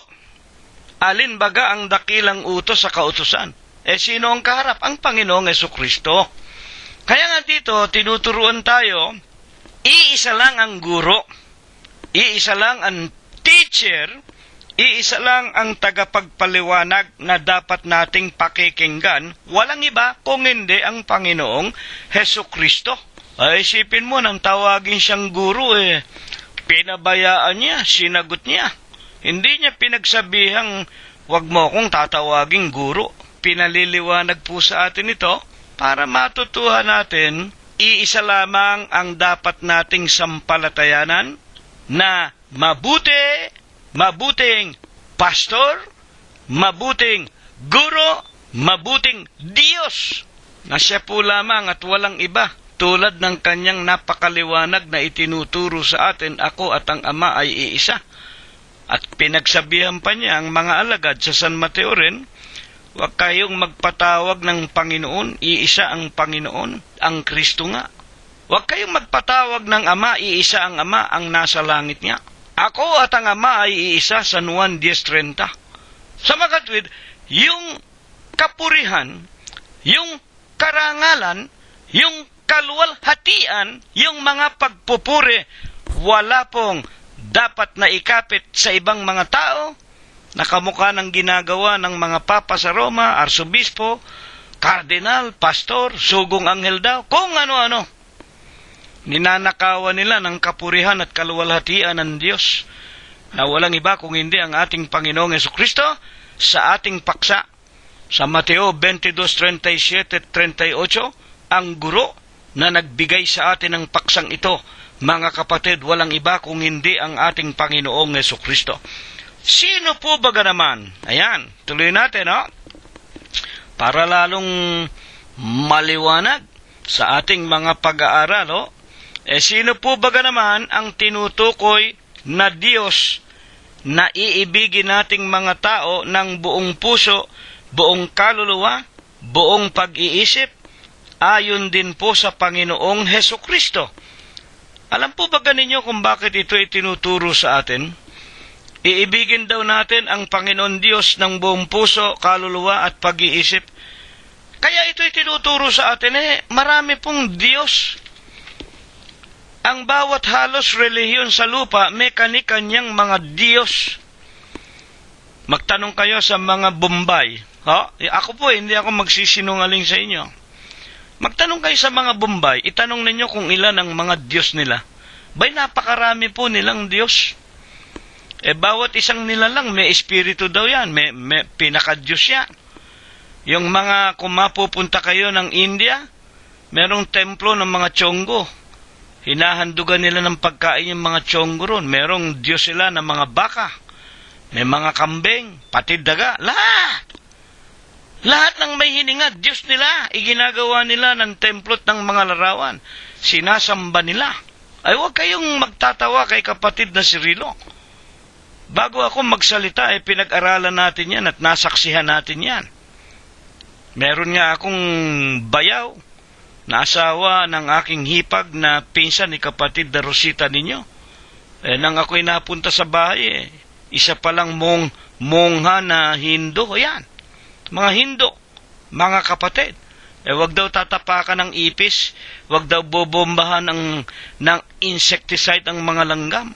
alin baga ang dakilang utos sa kautusan? Sino ang kaharap? Ang Panginoong Jesucristo. Kaya nga dito, tinuturuan tayo, iisa lang ang guro, iisa lang ang teacher, iisa lang ang tagapagpaliwanag na dapat nating pakikinggan, walang iba kung hindi ang Panginoong Jesucristo. Ay, isipin mo, nang tawagin siyang guro, pinabayaan niya, sinagot niya. Hindi niya pinagsabihang, wag mo akong tatawaging guro. Pinaliliwanag po sa atin ito para matutuhan natin, iisa lamang ang dapat nating sampalatayanan na mabuting pastor, mabuting guro, mabuting Diyos, na siya po lamang at walang iba. Tulad ng kanyang napakaliwanag na itinuturo sa atin, ako at ang Ama ay iisa. At pinagsabihan pa niya ang mga alagad sa San Mateo rin, huwag kayong magpatawag ng Panginoon, iisa ang Panginoon, ang Kristo nga. Huwag kayong magpatawag ng Ama, iisa ang Ama, ang nasa langit niya. Ako at ang Ama ay iisa, San Juan 10:30. Sa makatwid, yung kapurihan, yung karangalan, yung kaluwalhatian, yung mga pagpupuri, wala pong dapat na ikapit sa ibang mga tao, na kamukha ng ginagawa ng mga papa sa Roma, arsobispo, kardinal, pastor, sugong anghel daw, kung ano-ano. Ninanakawan nila ng kapurihan at kaluwalhatian ng Diyos, na walang iba kung hindi ang ating Panginoong Jesucristo sa ating paksa. Sa Mateo 22:37-38, ang guro na nagbigay sa atin ng paksang ito, mga kapatid, walang iba kung hindi ang ating Panginoong Jesucristo. Sino po ba naman? Ayan, tuloy natin, no? Para lalong maliwanag sa ating mga pag-aaral, no? Sino po ba naman ang tinutukoy na Diyos na iibigin nating mga tao ng buong puso, buong kaluluwa, buong pag-iisip, ayon din po sa Panginoong Hesukristo? Alam po ba ninyo kung bakit ito itinuturo sa atin? Iibigin daw natin ang Panginoon Diyos ng buong puso, kaluluwa at pag-iisip. Kaya ito itinuturo sa atin, marami pong Diyos. Ang bawat halos relihiyon sa lupa, may kani-kanyang mga Diyos. Magtanong kayo sa mga Bombay. Ako po, hindi ako magsisinungaling sa inyo. Magtanong kayo sa mga Bombay, itanong ninyo kung ilan ang mga Diyos nila. Napakarami po nilang Diyos. Bawat isang nila lang, may espiritu daw yan, may pinaka-Diyos yan. Yung mga, kung mapupunta kayo ng India, merong templo ng mga Chongo. Hinahandugan nila ng pagkain yung mga Chongo ron. Merong Diyos sila ng mga baka. May mga kambing, pati daga, lahat. Lahat ng may hininga, Diyos nila, iginagawa nila ng templot ng mga larawan. Sinasamba nila. Ay, huwag kayong magtatawa kay kapatid na si Rilo. Bago ako magsalita, pinag-aralan natin yan at nasaksihan natin yan. Meron nga akong bayaw na asawa ng aking hipag na pinsan ni kapatid na Rosita ninyo. Nang ako'y napunta sa bahay, isa palang mongha na Hindo. Yan. Mga Hindo, mga kapatid, wag daw tatapakan ng ipis, wag daw bobombahan ng insecticide ang mga langgam.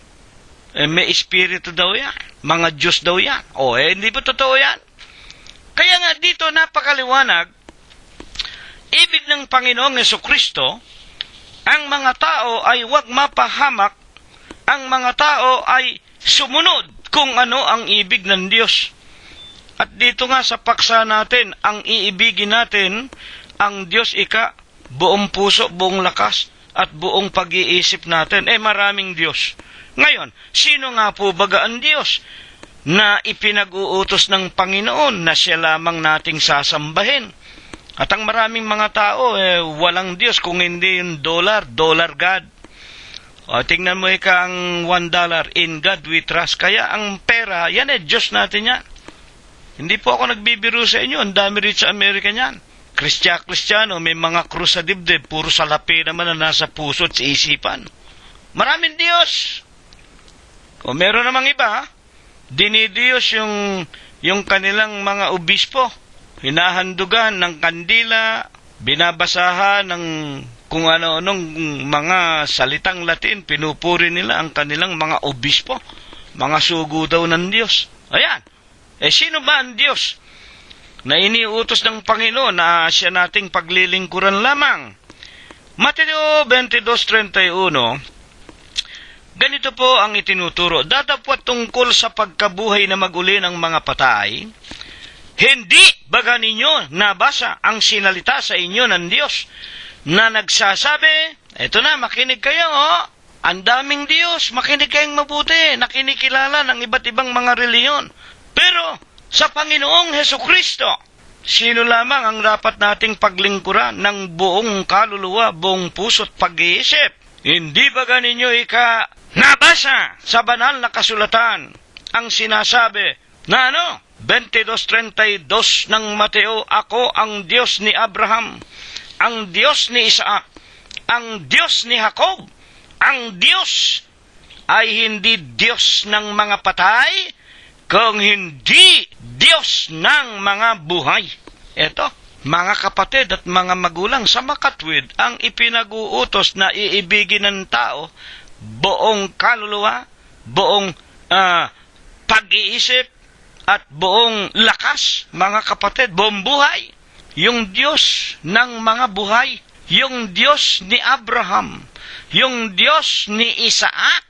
May espiritu daw yan, mga Diyos daw yan. Hindi ba totoo yan? Kaya nga dito napakaliwanag, ibig ng Panginoong Jesucristo, ang mga tao ay wag mapahamak, ang mga tao ay sumunod kung ano ang ibig ng Diyos. At dito nga sa paksa natin, ang iibigin natin, ang Diyos buong puso, buong lakas, at buong pag-iisip natin. Maraming Diyos. Ngayon, sino nga po baga ang Diyos na ipinag-uutos ng Panginoon na siya lamang nating sasambahin? At ang maraming mga tao, walang Diyos kung hindi yung dollar God. Tingnan mo ang $1, in God we trust. Kaya ang pera, yan Diyos natin yan. Hindi po ako nagbibiro sa inyo. Ang dami rin sa Amerika niyan. Kristiyano, may mga krus sa dibdib. Puro salapi naman na nasa puso at sa isipan. Maraming Diyos. O meron namang iba, dinidiyos yung kanilang mga obispo. Hinahandugan ng kandila, binabasahan ng kung ano-anong mga salitang Latin, pinupuri nila ang kanilang mga obispo. Mga sugo daw ng Diyos. Ayan. Sino ba ang Diyos na iniutos ng Panginoon na siya nating paglilingkuran lamang? Mateo 22:31, ganito po ang itinuturo. Datapwat tungkol sa pagkabuhay na maguli ng mga patay, hindi baga ninyo nabasa ang sinalita sa inyo ng Diyos na nagsasabi, eto na, makinig kayo, ang daming Diyos, makinig kayong mabuti, nakinikilala ng iba't ibang mga reliyon. Pero sa Panginoong Hesukristo, sino lamang ang dapat nating paglingkuran ng buong kaluluwa, buong puso't pag-iisip? Hindi baga ninyo nabasa sa banal na kasulatan ang sinasabi na 22:32 ng Mateo, ako ang Diyos ni Abraham, ang Diyos ni Isaac, ang Diyos ni Jacob. Ang Diyos ay hindi Diyos ng mga patay, kung hindi Diyos ng mga buhay. Eto, mga kapatid at mga magulang, sa makatwid ang ipinag-uutos na iibigin ng tao buong kaluluwa, buong pag-iisip, at buong lakas, mga kapatid, buong buhay. Yung Diyos ng mga buhay, yung Diyos ni Abraham, yung Diyos ni Isaac,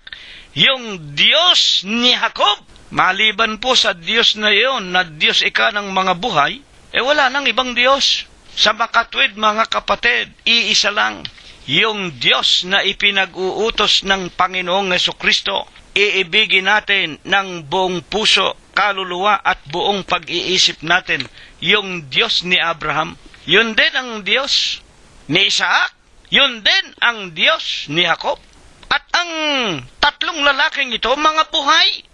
yung Diyos ni Jacob. Maliban po sa Diyos na iyon, na Diyos ika ng mga buhay, wala nang ibang Diyos. Sa makatwid, mga kapatid, iisa lang, yung Diyos na ipinag-uutos ng Panginoong Hesukristo. Iibigin natin ng buong puso, kaluluwa at buong pag-iisip natin yung Diyos ni Abraham. Yun din ang Diyos ni Isaac. Yun din ang Diyos ni Jacob. At ang tatlong lalaking ito, mga buhay.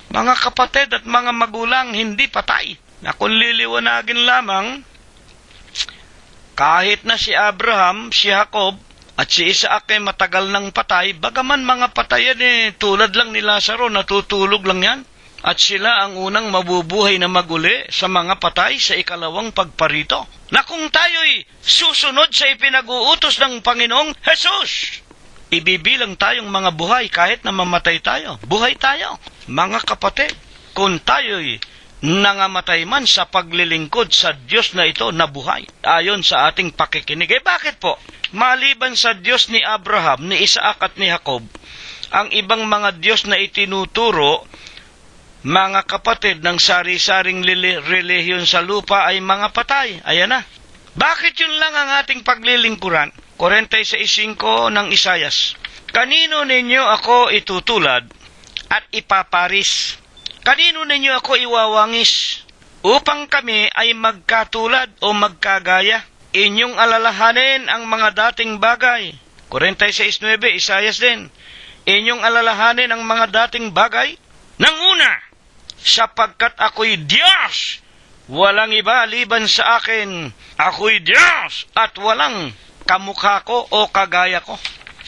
Mga kapatid at mga magulang, hindi patay. Na kung liliwanagin lamang, kahit na si Abraham, si Jacob, at si Isaac ay matagal nang patay, bagaman mga patayan tulad lang ni Lazaro, natutulog lang yan. At sila ang unang mabubuhay na maguli sa mga patay sa ikalawang pagparito. Na kung tayo'y susunod sa ipinag-uutos ng Panginoong Jesus, ibibilang tayong mga buhay kahit na mamatay tayo. Buhay tayo. Mga kapatid, kung tayo'y nangamatay man sa paglilingkod sa Diyos na ito na buhay, ayon sa ating pakikinig. Bakit po? Maliban sa Diyos ni Abraham, ni Isaac at ni Jacob, ang ibang mga Diyos na itinuturo, mga kapatid, ng sari-saring relihiyon sa lupa ay mga patay. Ayan na. Bakit yun lang ang ating paglilingkuran? 46:5 ng Isayas. Kanino ninyo ako itutulad at ipaparis? Kanino ninyo ako iwawangis? Upang kami ay magkatulad o magkagaya. Inyong alalahanin ang mga dating bagay. 46:9, Isayas din. Inyong alalahanin ang mga dating bagay. Nang una, sapagkat ako'y Diyos, walang iba liban sa akin. Ako'y Diyos at walang kamukha ko o kagaya ko.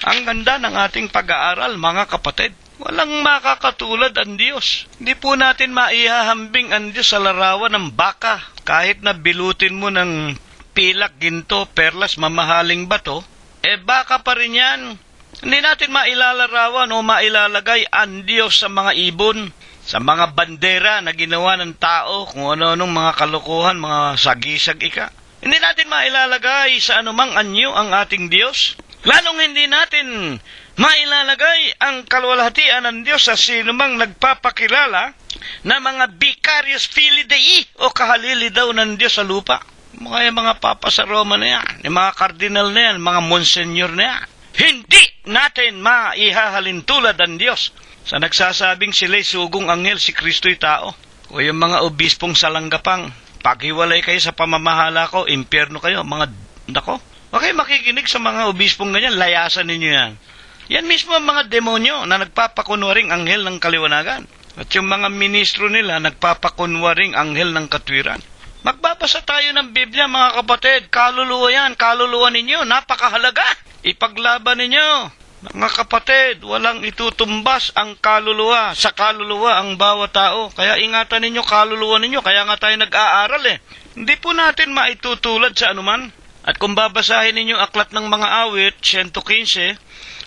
Ang ganda ng ating pag-aaral, mga kapatid. Walang makakatulad ang Diyos. Hindi po natin maihahambing ang Diyos sa larawan ng baka. Kahit na bilutin mo ng pilak, ginto, perlas, mamahaling bato, baka pa rin yan. Hindi natin mailalarawan o mailalagay ang Diyos sa mga ibon, sa mga bandera na ginawa ng tao, kung ano-anong mga kalokohan, mga sagisag ika. Hindi natin mailalagay sa anumang anyo ang ating Diyos. Lalong hindi natin mailalagay ang kaluwalhatian ng Diyos sa sinumang nagpapakilala na mga vicarious filii Dei o kahalili daw ng Diyos sa lupa. Mga papa sa Roma na yan, yung mga kardinal na yan, mga monsenyor na yan. Hindi natin maihahalin tulad ang Diyos sa nagsasabing sila'y sugong anghel, si Kristo'y tao. O yung mga obispong salanggapang, paghiwalay kayo sa pamamahala ko, impyerno kayo, mga nako. Okay, makikinig sa mga obispong ganyan, layasan ninyo yan. Yan mismo ang mga demonyo na nagpapakunwaring anghel ng kaliwanagan. At yung mga ministro nila, nagpapakunwaring anghel ng katwiran. Magbabasa tayo ng Biblia, mga kapatid. Kaluluwa yan, kaluluwa ninyo, napakahalaga. Ipaglaban ninyo Mga kapatid, walang itutumbas ang kaluluwa. Sa kaluluwa ang bawat tao. Kaya ingatan ninyo kaluluwa ninyo. Kaya nga tayo nag-aaral Hindi po natin maitutulad sa anuman. At kung babasahin ninyo aklat ng mga awit, 115,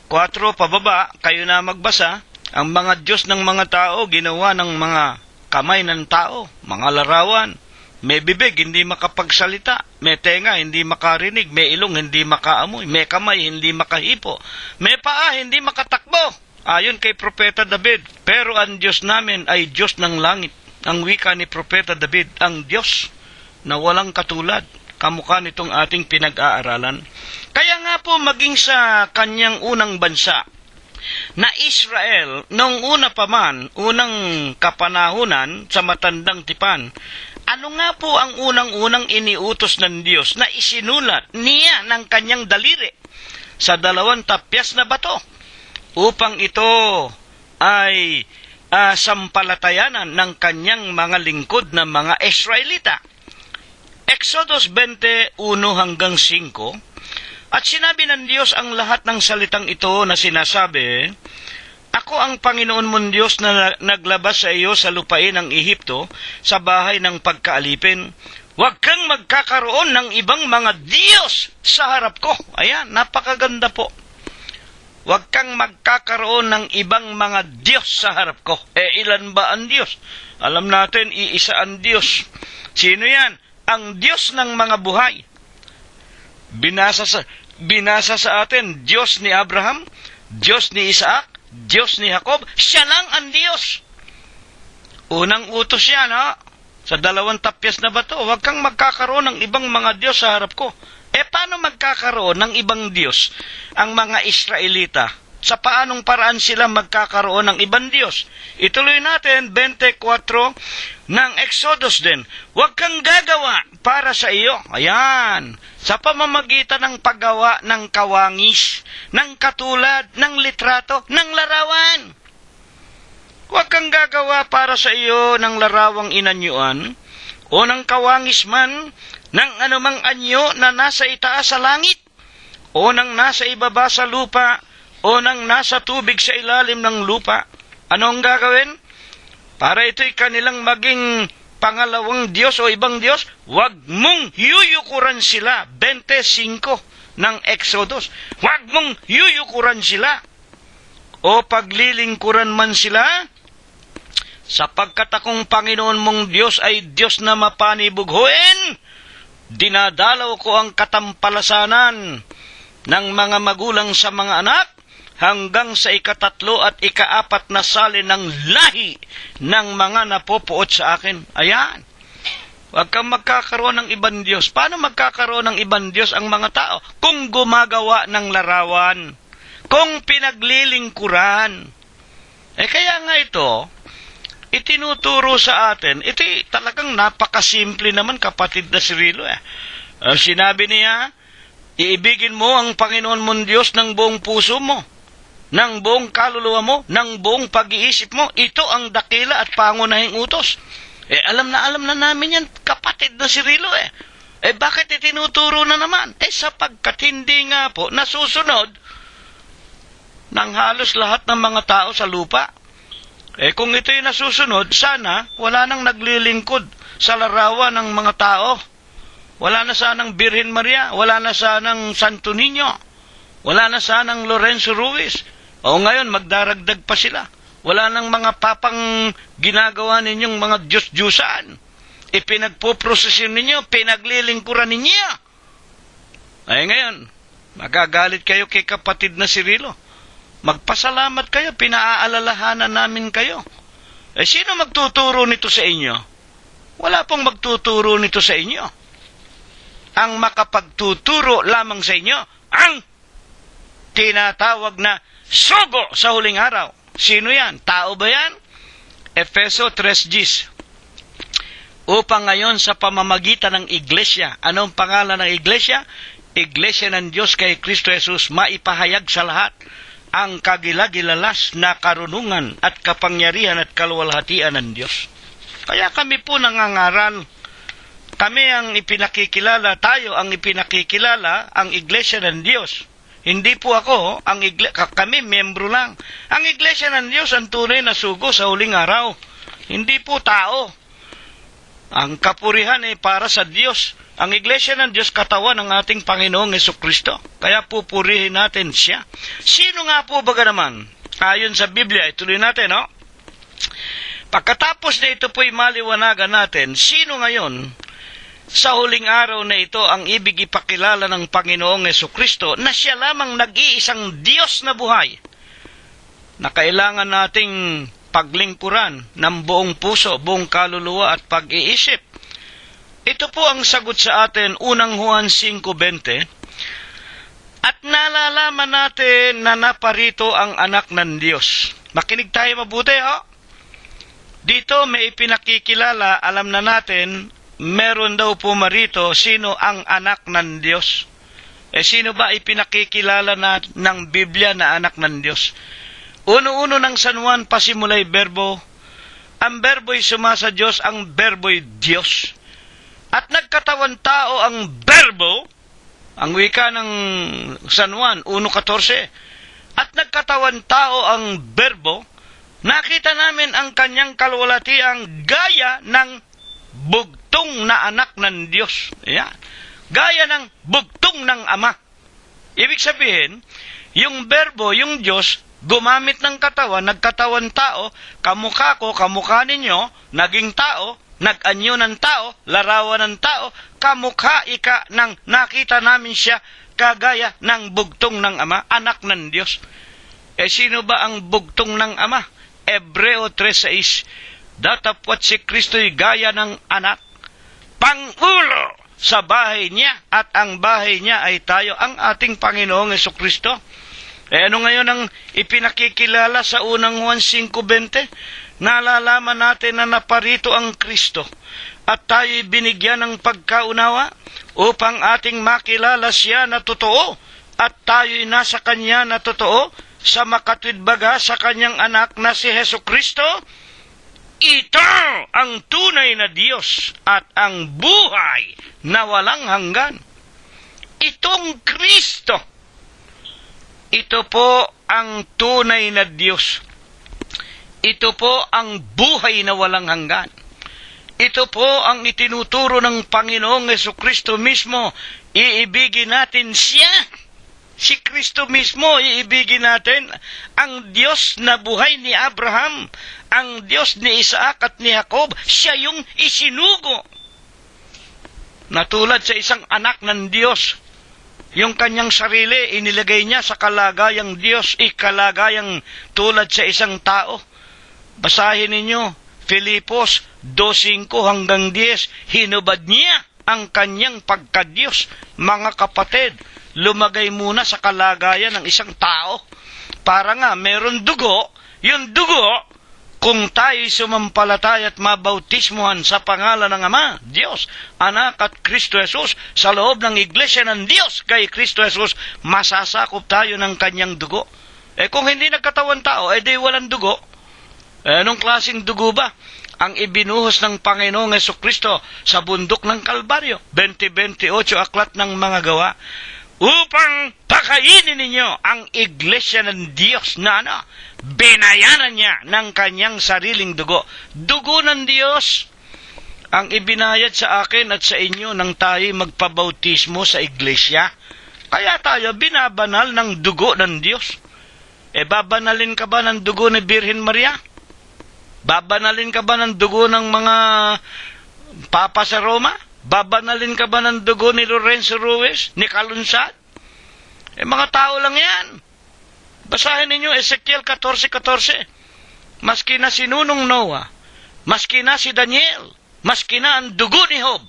4 pababa, kayo na magbasa, ang mga Diyos ng mga tao, ginawa ng mga kamay ng tao, mga larawan. May bibig, hindi makapagsalita. May tenga, hindi makarinig. May ilong, hindi makaamoy. May kamay, hindi makahipo. May paa, hindi makatakbo. Ayon kay Propeta David. Pero ang Diyos namin ay Diyos ng langit. Ang wika ni Propeta David, ang Diyos na walang katulad. Kamukha nitong ating pinag-aaralan. Kaya nga po maging sa kanyang unang bansa, na Israel, noong una pa man, unang kapanahunan sa matandang tipan, ano nga po ang unang-unang iniutos ng Diyos na isinulat niya ng kanyang daliri sa 2 tapyas na bato upang ito ay sampalatayanan ng kanyang mga lingkod na mga Israelita. Exodus 21 hanggang 5. At sinabi ng Diyos ang lahat ng salitang ito na sinasabi, Ako ang Panginoon mong Diyos na naglabas sa iyo sa lupain ng Ehipto, sa bahay ng pagkaalipin. Huwag kang magkakaroon ng ibang mga Diyos sa harap ko. Ayan, napakaganda po. Huwag kang magkakaroon ng ibang mga Diyos sa harap ko. Ilan ba ang Diyos? Alam natin, iisa ang Diyos. Sino yan? Ang Diyos ng mga buhay. Binasa sa atin, Diyos ni Abraham, Diyos ni Isaac, Diyos ni Jacob, siya lang ang Diyos. Unang utos yan, sa 2 tapyas na bato, huwag kang magkakaroon ng ibang mga Diyos sa harap ko. Paano magkakaroon ng ibang Diyos ang mga Israelita? Sa paanong paraan sila magkakaroon ng ibang Diyos? Ituloy natin, 24 ng Exodus din. Huwag kang gagawa para sa iyo. Ayan. Sa pamamagitan ng paggawa ng kawangis, ng katulad, ng litrato, ng larawan. Huwag kang gagawa para sa iyo ng larawang inanyuan, o ng kawangis man, ng anumang anyo na nasa itaas sa langit, o ng nasa ibaba sa lupa, o ng nasa tubig sa ilalim ng lupa. Ano ang gagawin? Para ito'y kanilang maging pangalawang Diyos o ibang Diyos, huwag mong yuyukuran sila. 25 ng Exodus. Huwag mong yuyukuran sila. O paglilingkuran man sila, sapagkat akong Panginoon mong Diyos ay Diyos na mapanibughuin, dinadalaw ko ang katampalasanan ng mga magulang sa mga anak, hanggang sa 3 at 4 na sali ng lahi ng mga napopuot sa akin. Ayan. Huwag kang magkakaroon ng ibang Diyos. Paano magkakaroon ng ibang Diyos ang mga tao? Kung gumagawa ng larawan. Kung pinaglilingkuran. Kaya nga ito, itinuturo sa atin, ito talagang napakasimple naman, kapatid na Cirilo. Sinabi niya, iibigin mo ang Panginoon mong Diyos ng buong puso mo, ng buong kaluluwa mo, ng buong pag-iisip mo. Ito ang dakila at pangunahing utos. Alam na namin yan, kapatid na Cirilo. Bakit itinuturo na naman? Sapagkat hindi nga po nasusunod ng halos lahat ng mga tao sa lupa. Kung ito'y nasusunod, sana wala nang naglilingkod sa larawan ng mga tao. Wala na sanang Birhen Maria, wala na sanang Santo Niño, wala na sanang Lorenzo Ruiz. O ngayon, magdaragdag pa sila. Wala nang mga papang ginagawa ninyong mga Diyos-Diyusan. Ipinagpuprosesyon ninyo, pinaglilingkuran ninyo. Ngayon, magagalit kayo kay kapatid na Cirilo. Magpasalamat kayo, pinaaalalahanan namin kayo. Sino magtuturo nito sa inyo? Wala pong magtuturo nito sa inyo. Ang makapagtuturo lamang sa inyo, ang tinatawag na sugo sa huling araw. Sino yan? Tao ba yan? Efeso 3:10. Upang ngayon sa pamamagitan ng iglesia, anong pangalan ng iglesia? Iglesia ng Diyos kay Kristo Jesus, maipahayag sa lahat ang kagilagilalas na karunungan at kapangyarihan at kaluwalhatian ng Diyos. Kaya kami po nangangaral. Kami ang ipinakikilala, tayo ang ipinakikilala, ang iglesia ng Diyos Hindi po ako, kami membro lang. Ang Iglesia ng Diyos ang tunay na sugo sa huling araw. Hindi po tao. Ang kapurihan ay para sa Diyos. Ang Iglesia ng Diyos katawan ng ating Panginoong Jesucristo. Kaya pupurihin natin siya. Sino nga po baga naman? Ayon sa Biblia, ituloy natin, no? Pagkatapos na ito po'y maliwanagan natin, sino ngayon sa huling araw na ito ang ibig ipakilala ng Panginoong Jesucristo na siya lamang nag-iisang Diyos na buhay na kailangan nating paglingkuran ng buong puso, buong kaluluwa at pag-iisip? Ito po ang sagot sa atin, unang Juan 5:20. At nalalaman natin na naparito ang anak ng Diyos. Makinig tayo mabuti, ho? Dito may ipinakikilala, alam na natin, meron daw po marito sino ang anak ng Diyos. Sino ba ipinakikilala ng Biblia na anak ng Diyos? Uno-uno ng San Juan pasimulay berbo. Ang berbo'y sumasa Diyos, ang berbo'y Diyos. At nagkatawan tao ang berbo, ang wika ng San Juan 1:14. At nagkatawan tao ang berbo, nakita namin ang kanyang kalwalatiang gaya ng bugtong na anak ng Diyos. Yan. Gaya ng bugtong ng Ama. Ibig sabihin, yung berbo, yung Diyos, gumamit ng katawan, nagkatawan tao, kamukha ko, kamukha ninyo, naging tao, nag-anyo ng tao, larawan ng tao, kamukha ika ng nakita namin siya, kagaya ng bugtong ng Ama, anak ng Diyos. Sino ba ang bugtong ng Ama? Hebreo 3:6. Datapwat si Kristo'y gaya ng anak, pangulo sa bahay niya, at ang bahay niya ay tayo, ang ating Panginoong Jesucristo. Ano ngayon ang ipinakikilala sa unang Juan 5:20? Nalalaman natin na naparito ang Kristo at tayo'y binigyan ng pagkaunawa upang ating makilala siya na totoo at tayo'y nasa Kanya na totoo sa makatwidbaga sa Kanyang anak na si Jesucristo. Ito ang tunay na Diyos at ang buhay na walang hanggan. Itong Kristo. Ito po ang tunay na Diyos. Ito po ang buhay na walang hanggan. Ito po ang itinuturo ng Panginoong Jesucristo mismo. Iibigin natin siya. Si Kristo mismo, iibigin natin. Ang Diyos na buhay ni Abraham, ang Diyos ni Isaac at ni Jacob, siya yung isinugo. Natulad sa isang anak ng Diyos, yung kanyang sarili, inilagay niya sa kalagayang Diyos, ikalagayang tulad sa isang tao. Basahin ninyo, Filipos 2:5-10, hinubad niya ang kanyang pagka-Diyos. Mga kapatid, lumagay muna sa kalagayan ng isang tao. Para nga, meron dugo, yung dugo, kung tayo'y sumampalataya at mabautismuhan sa pangalan ng Ama, Diyos, Anak at Kristo Jesus, sa loob ng Iglesia ng Diyos kay Kristo Jesus, masasakop tayo ng kanyang dugo. Kung hindi nagkatawan tao, di walang dugo. Anong klaseng dugo ba ang ibinuhos ng Panginoong Jesucristo sa bundok ng Kalbaryo? 20:28, aklat ng mga gawa. Upang pakainin ninyo ang Iglesia ng Diyos na binayaran niya ng kanyang sariling dugo. Dugo ng Diyos ang ibinayad sa akin at sa inyo nang tayo magpabautismo sa Iglesia. Kaya tayo binabanal ng dugo ng Diyos. Babanalin ka ba ng dugo ni Birhen Maria? Babanalin ka ba ng dugo ng mga papa sa Roma? Babanalin ka ba ng dugo ni Lorenzo Ruiz, ni Kalunsad? Mga tao lang yan. Basahin ninyo Ezekiel 14:14. Maski na si Nunong Noah, maski na si Daniel, maski na ang dugo ni Job,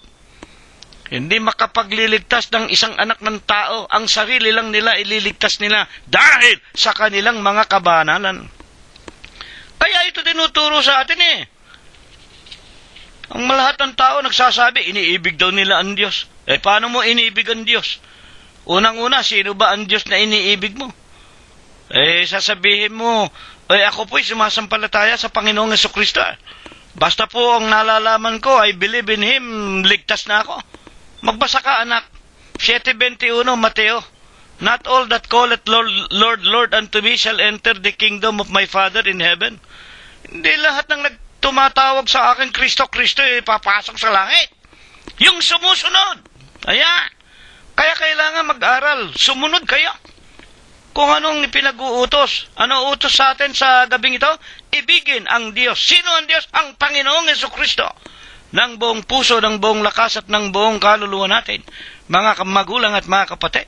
hindi makapagliligtas ng isang anak ng tao. Ang sarili lang nila ililigtas nila dahil sa kanilang mga kabanalan. Kaya ito tinuturo sa atin Ang lahat ng tao nagsasabi, iniibig daw nila ang Diyos. Paano mo iniibig ang Diyos? Unang-una, sino ba ang Diyos na iniibig mo? Sasabihin mo, ako po'y sumasampalataya sa Panginoong Jesucristo. Basta po ang nalalaman ko, I believe in Him, ligtas na ako. Magbasa ka, anak. 7:21, Mateo. Not all that call it Lord, Lord, Lord unto me shall enter the kingdom of my Father in heaven. Hindi lahat ng tumatawag sa akin, Kristo, Kristo, papasok sa langit. Yung sumusunod. Kaya kailangan mag-aral. Sumunod kayo. Kung anong pinag-uutos. Ano utos sa atin sa gabing ito? Ibigin ang Diyos. Sino ang Diyos? Ang Panginoong Jesucristo. Ng buong puso, ng buong lakas at ng buong kaluluwa natin. Mga magulang at mga kapatid.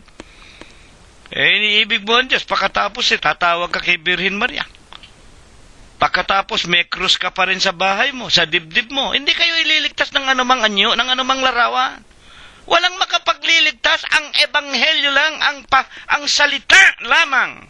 Iniibig mo ang Diyos. Pagkatapos tatawag ka kay Birhen Maria. Pagkatapos may krus ka pa rin sa bahay mo, sa dibdib mo. Hindi kayo ililigtas ng anumang anyo, ng anumang larawan. Walang makapagliligtas, ang ebanghelyo lang, ang salita lamang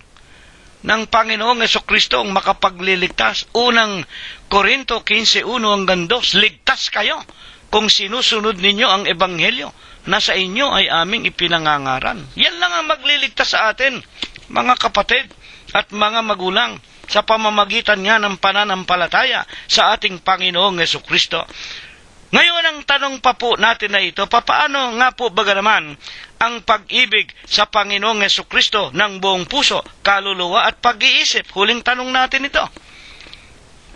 ng Panginoong Jesucristo ang makapagliligtas. Unang Korinto 15:1 hanggang 2, ligtas kayo kung sinusunod ninyo ang ebanghelyo na sa inyo ay aming ipinangangaral. Yan lang ang magliligtas sa atin, mga kapatid at mga magulang, sa pamamagitan nga ng pananampalataya sa ating Panginoong Jesucristo. Ngayon ang tanong pa po natin na ito, papaano nga po baga naman ang pag-ibig sa Panginoong Jesucristo ng buong puso, kaluluwa at pag-iisip? Huling tanong natin ito.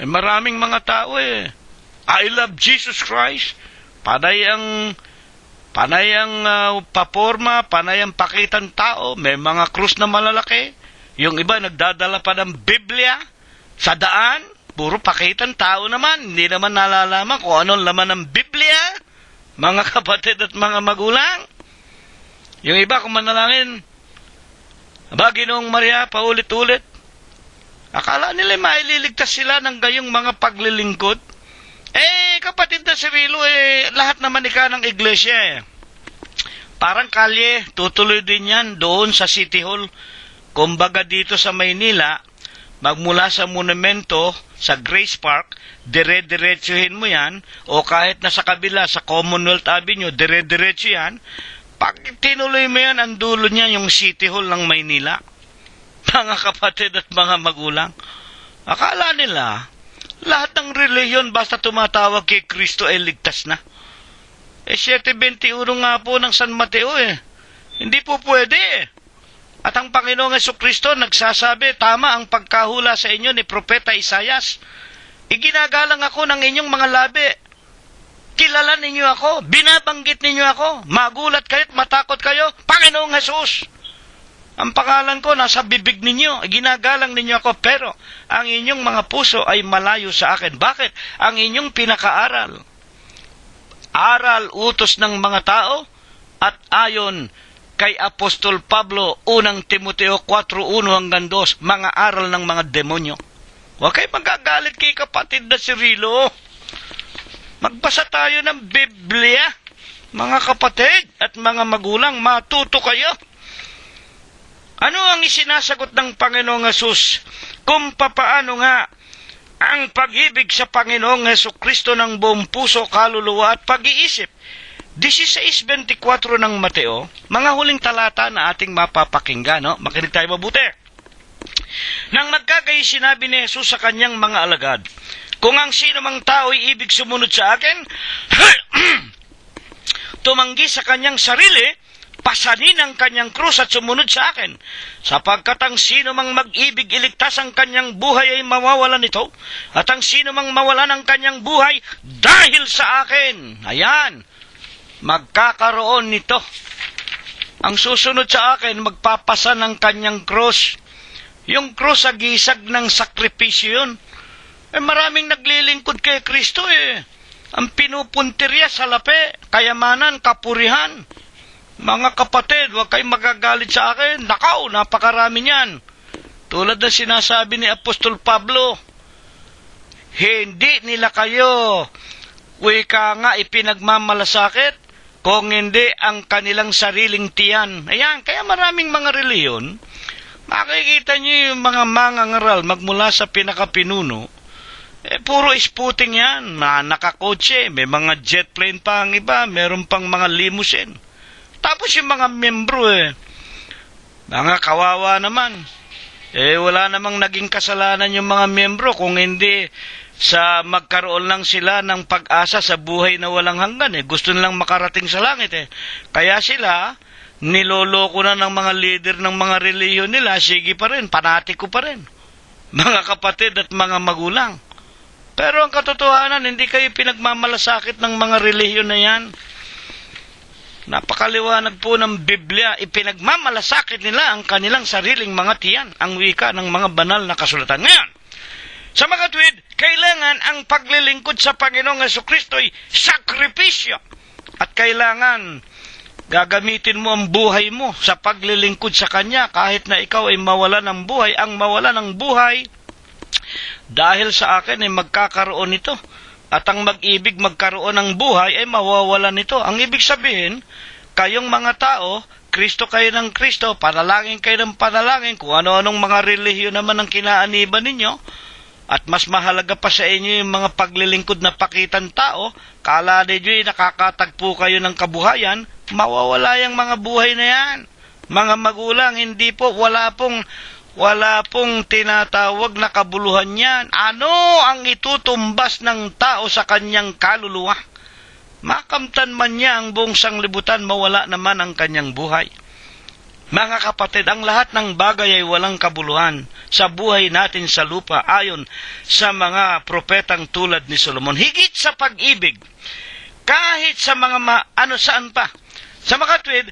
Maraming mga tao I love Jesus Christ. Panay ang paporma, panay ang pakitang tao, may mga krus na malalaki. Yung iba nagdadala pa ng Biblia sa daan, puro pakitang tao naman, hindi naman nalalaman kung anong laman ng Biblia, mga kapatid at mga magulang. Yung iba kung manalangin, aba, Ginoong Maria, paulit-ulit. Akala nila maililigtas sila ng gayong mga paglilingkod. Kapatid na Cirilo, lahat naman ika ng iglesia Parang kalye, tutuloy din yan doon sa City Hall. Kumbaga dito sa Maynila, magmula sa monumento, sa Grace Park, dire-diretsuhin mo yan, o kahit nasa kabila, sa Commonwealth Avenue, dire-diretso yan. Pag tinuloy mo yan, ang dulo niya yung City Hall ng Maynila. Mga kapatid at mga magulang, akala nila, lahat ng reliyon basta tumatawag kay Kristo ay ligtas na. 7:21 nga po ng San Mateo Hindi po pwede At ang Panginoong Jesucristo nagsasabi, tama ang pagkahula sa inyo ni Propeta Isaias. Iginagalang ako ng inyong mga labi. Kilala ninyo ako, binabanggit ninyo ako, magulat kayo't matakot kayo, Panginoong Jesus. Ang pangalan ko nasa bibig ninyo, ginagalang ninyo ako, pero ang inyong mga puso ay malayo sa akin. Bakit? Ang inyong pinakaaral, aral utos ng mga tao, at ayon kay Apostol Pablo, unang Timoteo 4:1 hanggang 2, mga aral ng mga demonyo. Huwag kayo magagalit kay kapatid na Cirilo. Magbasa tayo ng Biblia, mga kapatid at mga magulang, matuto kayo. Ano ang isinasagot ng Panginoong Hesus kung papaano nga ang pag-ibig sa Panginoong Jesucristo ng buong puso, kaluluwa at pag-iisip? 16:24 ng Mateo, mga huling talata na ating mapapakinggan, no? Makinig tayo mabuti. Nang nagkagayi, sinabi ni Jesus sa kanyang mga alagad, kung ang sino mang tao ay ibig sumunod sa akin, tumanggi sa kanyang sarili, pasanin ang kanyang krus at sumunod sa akin. Sapagkat ang sino mang mag-ibig iligtas ang kanyang buhay ay mawawalan nito, at ang sino mang mawalan ang kanyang buhay dahil sa akin, ayan, magkakaroon nito. Ang susunod sa akin, magpapasa ng kanyang krus. Yung krus sa gisag ng sakripisyo yun. Maraming naglilingkod kay Kristo Ang pinupuntirya sa lapi, kayamanan, kapurihan. Mga kapatid, huwag kayong magagalit sa akin. Nakaw, napakarami niyan. Tulad na sinasabi ni Apostol Pablo, hindi nila kayo ipinagmamalasakit, kung hindi ang kanilang sariling tiyan. Ayan, kaya maraming mga reliyon, makikita niyo yung mga mangangaral magmula sa pinakapinuno, puro isputing yan, nakakotse, may mga jet plane pa ang iba, meron pang mga limousine. Tapos yung mga membro, mga kawawa naman. Wala namang naging kasalanan yung mga membro kung hindi sa magkaroon lang sila ng pag-asa sa buhay na walang hanggan. Gusto nilang makarating sa langit. Kaya sila, niloloko na ng mga leader ng mga relihiyon nila, sige pa rin, panatiko pa rin. Mga kapatid at mga magulang. Pero ang katotohanan, hindi kayo pinagmamalasakit ng mga relihiyon na yan. Napakaliwanag po ng Biblia, ipinagmamalasakit nila ang kanilang sariling mga tiyan, ang wika ng mga banal na kasulatan. Ngayon, sa mga tuwid, kailangan ang paglilingkod sa Panginoong Jesucristo ay sakripisyo. At kailangan gagamitin mo ang buhay mo sa paglilingkod sa Kanya kahit na ikaw ay mawala ng buhay. Ang mawala ng buhay, dahil sa akin ay magkakaroon nito. At ang mag-ibig magkaroon ng buhay ay mawawala nito. Ang ibig sabihin, kayong mga tao, Kristo kayo ng Kristo, panalangin kayo ng panalangin, kung ano-anong mga relihiyon naman ang kinaaniban ninyo, at mas mahalaga pa sa inyo yung mga paglilingkod na pakitang tao, kala ninyo nakakatagpo kayo ng kabuhayan, mawawala yung mga buhay na yan. Mga magulang, hindi po, wala pong tinatawag na kabuluhan yan. Ano ang itutumbas ng tao sa kanyang kaluluwa? Makamtan man niya ang buong sanglibutan, mawala naman ang kanyang buhay. Mga kapatid, ang lahat ng bagay ay walang kabuluhan sa buhay natin sa lupa ayon sa mga propetang tulad ni Solomon. Higit sa pag-ibig, kahit sa mga saan pa. Sa mga tuwid,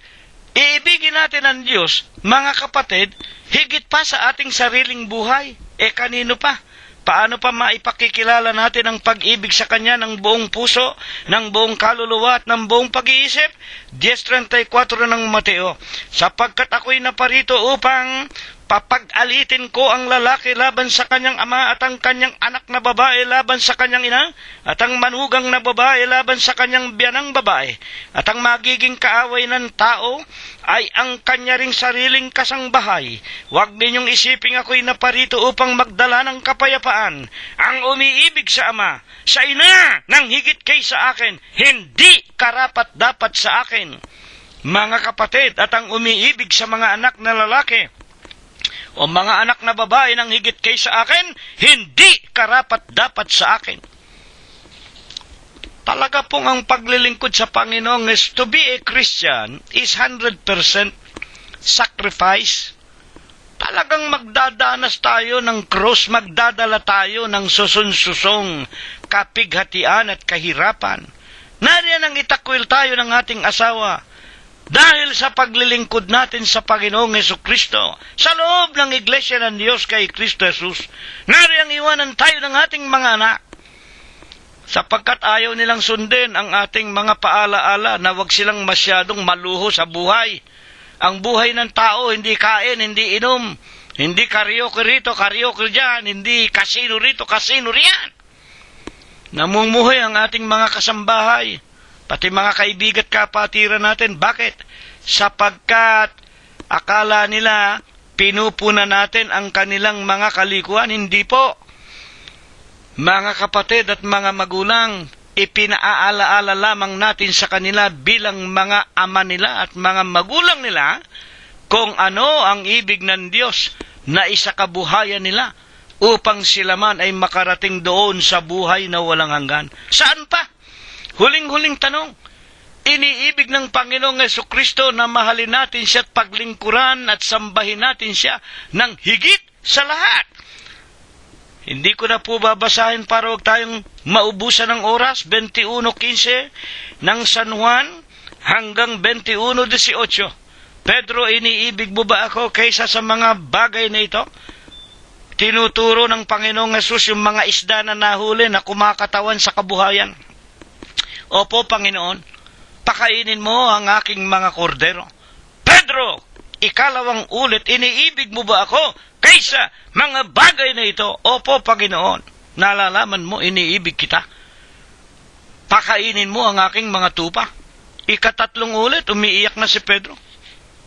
iibigin natin ang Diyos, mga kapatid, higit pa sa ating sariling buhay. Kanino pa? Paano pa maipakikilala natin ang pag-ibig sa Kanya ng buong puso, ng buong kaluluwa at ng buong pag-iisip? 10:34 ng Mateo, sapagkat ako'y naparito upang papag-alitin ko ang lalaki laban sa kanyang ama at ang kanyang anak na babae laban sa kanyang ina at ang manugang na babae laban sa kanyang biyanang babae at ang magiging kaaway ng tao ay ang kanya ring sariling kasangbahay. Huwag ninyong isiping ako'y naparito upang magdala ng kapayapaan. Ang umiibig sa ama, sa ina, nang higit kay sa akin, hindi karapat-dapat sa akin. Mga kapatid, at ang umiibig sa mga anak na lalaki o mga anak na babae nang higit kay sa akin, hindi karapat-dapat sa akin. Talaga pong ang paglilingkod sa Panginoon is to be a Christian is 100% sacrifice. Talagang magdadanas tayo ng krus, magdadala tayo ng susun-susong kapighatian at kahirapan. Nariyan ang itakwil tayo ng ating asawa dahil sa paglilingkod natin sa Panginoong Jesucristo sa loob ng Iglesia ng Diyos kay Kristo Jesus. Nariyan iwanan tayo ng ating mga anak sapagkat ayaw nilang sundin ang ating mga paalaala na wag silang masyadong maluho sa buhay. Ang buhay ng tao, hindi kain, hindi inom, hindi karaoke rito, karaoke dyan, hindi kasino rito, kasino riyan. Namumuhay ang ating mga kasambahay, pati mga kaibigan at kapatiran natin. Bakit? Sapagkat akala nila pinupunan natin ang kanilang mga kalikuan. Hindi po. Mga kapatid at mga magulang, ipinaaalaala lamang natin sa kanila bilang mga ama nila at mga magulang nila kung ano ang ibig ng Diyos na isakabuhayan nila upang sila man ay makarating doon sa buhay na walang hanggan. Saan pa? Huling-huling tanong, iniibig ng Panginoong Jesucristo na mahalin natin siya at paglingkuran at sambahin natin siya ng higit sa lahat. Hindi ko na po babasahin para huwag tayong maubusan ng oras. 21:15 ng San Juan hanggang 21:18. Pedro, iniibig mo ba ako kaysa sa mga bagay na ito? Tinuturo ng Panginoong Hesus yung mga isda na nahuli na kumakatawan sa kabuhayan. Opo, Panginoon, pakainin mo ang aking mga kordero. Pedro, ikalawang ulit, iniibig mo ba ako kaysa mga bagay na ito? Opo, Panginoon, nalalaman mo, iniibig kita. Pakainin mo ang aking mga tupa. Ikatatlong ulit, umiiyak na si Pedro.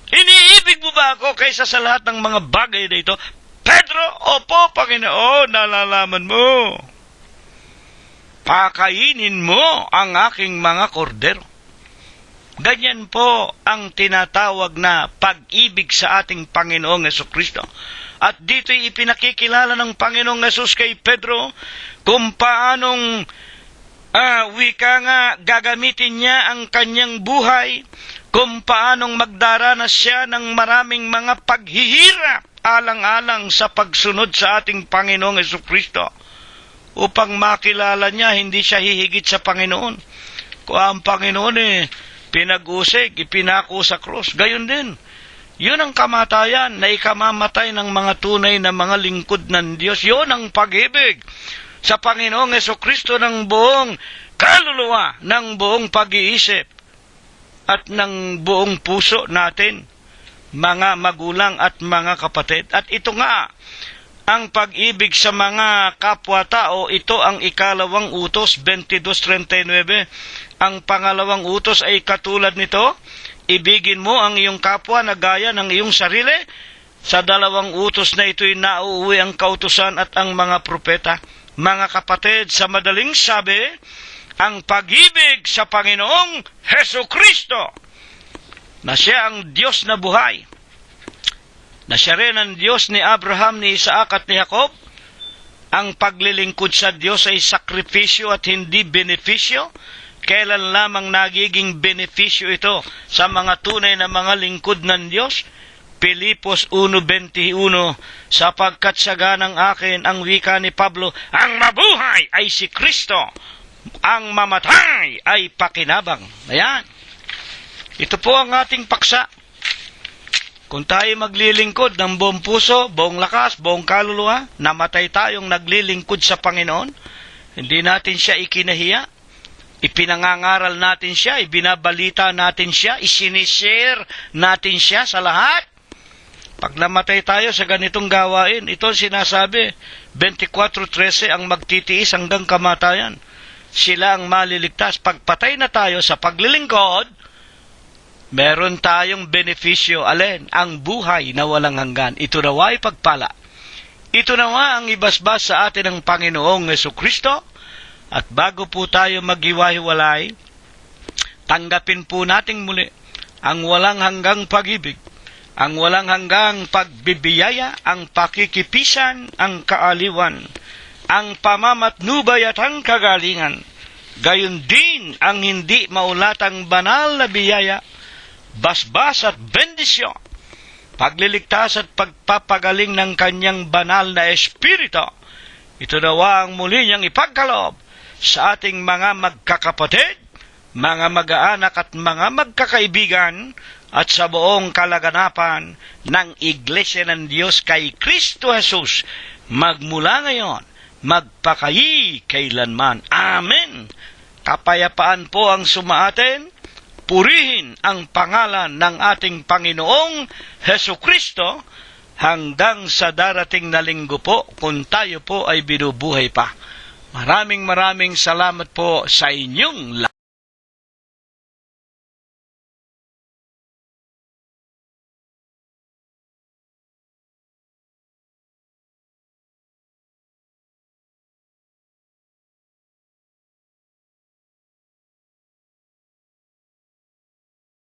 Iniibig mo ba ako kaysa sa lahat ng mga bagay na ito? Pedro, opo, Panginoon, nalalaman mo. Pakainin mo ang aking mga kordero. Ganyan po ang tinatawag na pag-ibig sa ating Panginoong Jesucristo. At dito'y ipinakikilala ng Panginoong Jesus kay Pedro kung paanong wika nga gagamitin niya ang kanyang buhay kung paanong magdaranas siya ng maraming mga paghihirap alang-alang sa pagsunod sa ating Panginoong Jesucristo, upang makilala niya hindi siya hihigit sa Panginoon. Kung ang Panginoon pinag-usig, ipinako sa krus, gayon din. Yun ang kamatayan na ikamamatay ng mga tunay na mga lingkod ng Diyos. Yun ang pag-ibig sa Panginoong Jesucristo ng buong kaluluwa, ng buong pag-iisip, at ng buong puso natin, mga magulang at mga kapatid. At ito nga, ang pag-ibig sa mga kapwa-tao, ito ang ikalawang utos, 22:39. Ang pangalawang utos ay katulad nito, ibigin mo ang iyong kapwa na gaya ng iyong sarili. Sa dalawang utos na ito'y nauuwi ang kautusan at ang mga propeta. Mga kapatid, sa madaling sabi, ang pag-ibig sa Panginoong Hesukristo, na siya ang Diyos na buhay, na siya rin ang Diyos ni Abraham, ni Isaac at ni Jacob. Ang paglilingkod sa Diyos ay sakripisyo at hindi benepisyo. Kailan lamang nagiging benepisyo ito sa mga tunay na mga lingkod ng Diyos? Pilipos 1:21, sapagkat sa ganang akin ang wika ni Pablo, ang mabuhay ay si Kristo, ang mamatay ay pakinabang. Ayan. Ito po ang ating paksa. Kung tayo maglilingkod ng buong puso, buong lakas, buong kaluluwa, namatay tayong naglilingkod sa Panginoon, hindi natin siya ikinahiya, ipinangangaral natin siya, ibinabalita natin siya, isinishare natin siya sa lahat. Pag namatay tayo sa ganitong gawain, ito sinasabi, 24:13, ang magtitiis hanggang kamatayan, sila ang maliligtas. Pagpatay na tayo sa paglilingkod, meron tayong benepisyo. Alin? Ang buhay na walang hanggan. Ito nawa ay pagpala. Ito nawa ang ibasbas sa atin ng Panginoong Jesucristo. At bago po tayo maghiwa-hiwalay, tanggapin po nating muli ang walang hanggang pag-ibig, ang walang hanggang pagbibiyaya, ang pakikipisan, ang kaaliwan, ang pamamatnubay at ang kagalingan. Gayon din ang hindi maulatang banal na biyaya, basbas at bendisyon, pagliligtas at pagpapagaling ng kanyang banal na espiritu. Ito nawa ang muli niyang ipagkaloob sa ating mga magkakapatid, mga mag-aanak at mga magkakaibigan, at sa buong kalaganapan ng Iglesia ng Diyos kay Kristo Jesus, magmula ngayon, magpakayi kailanman. Amen. Kapayapaan po ang sumaatin. Purihin ang pangalan ng ating Panginoong Hesukristo hanggang sa darating na linggo po, kung tayo po ay binubuhay pa. Maraming salamat po sa inyong lahat.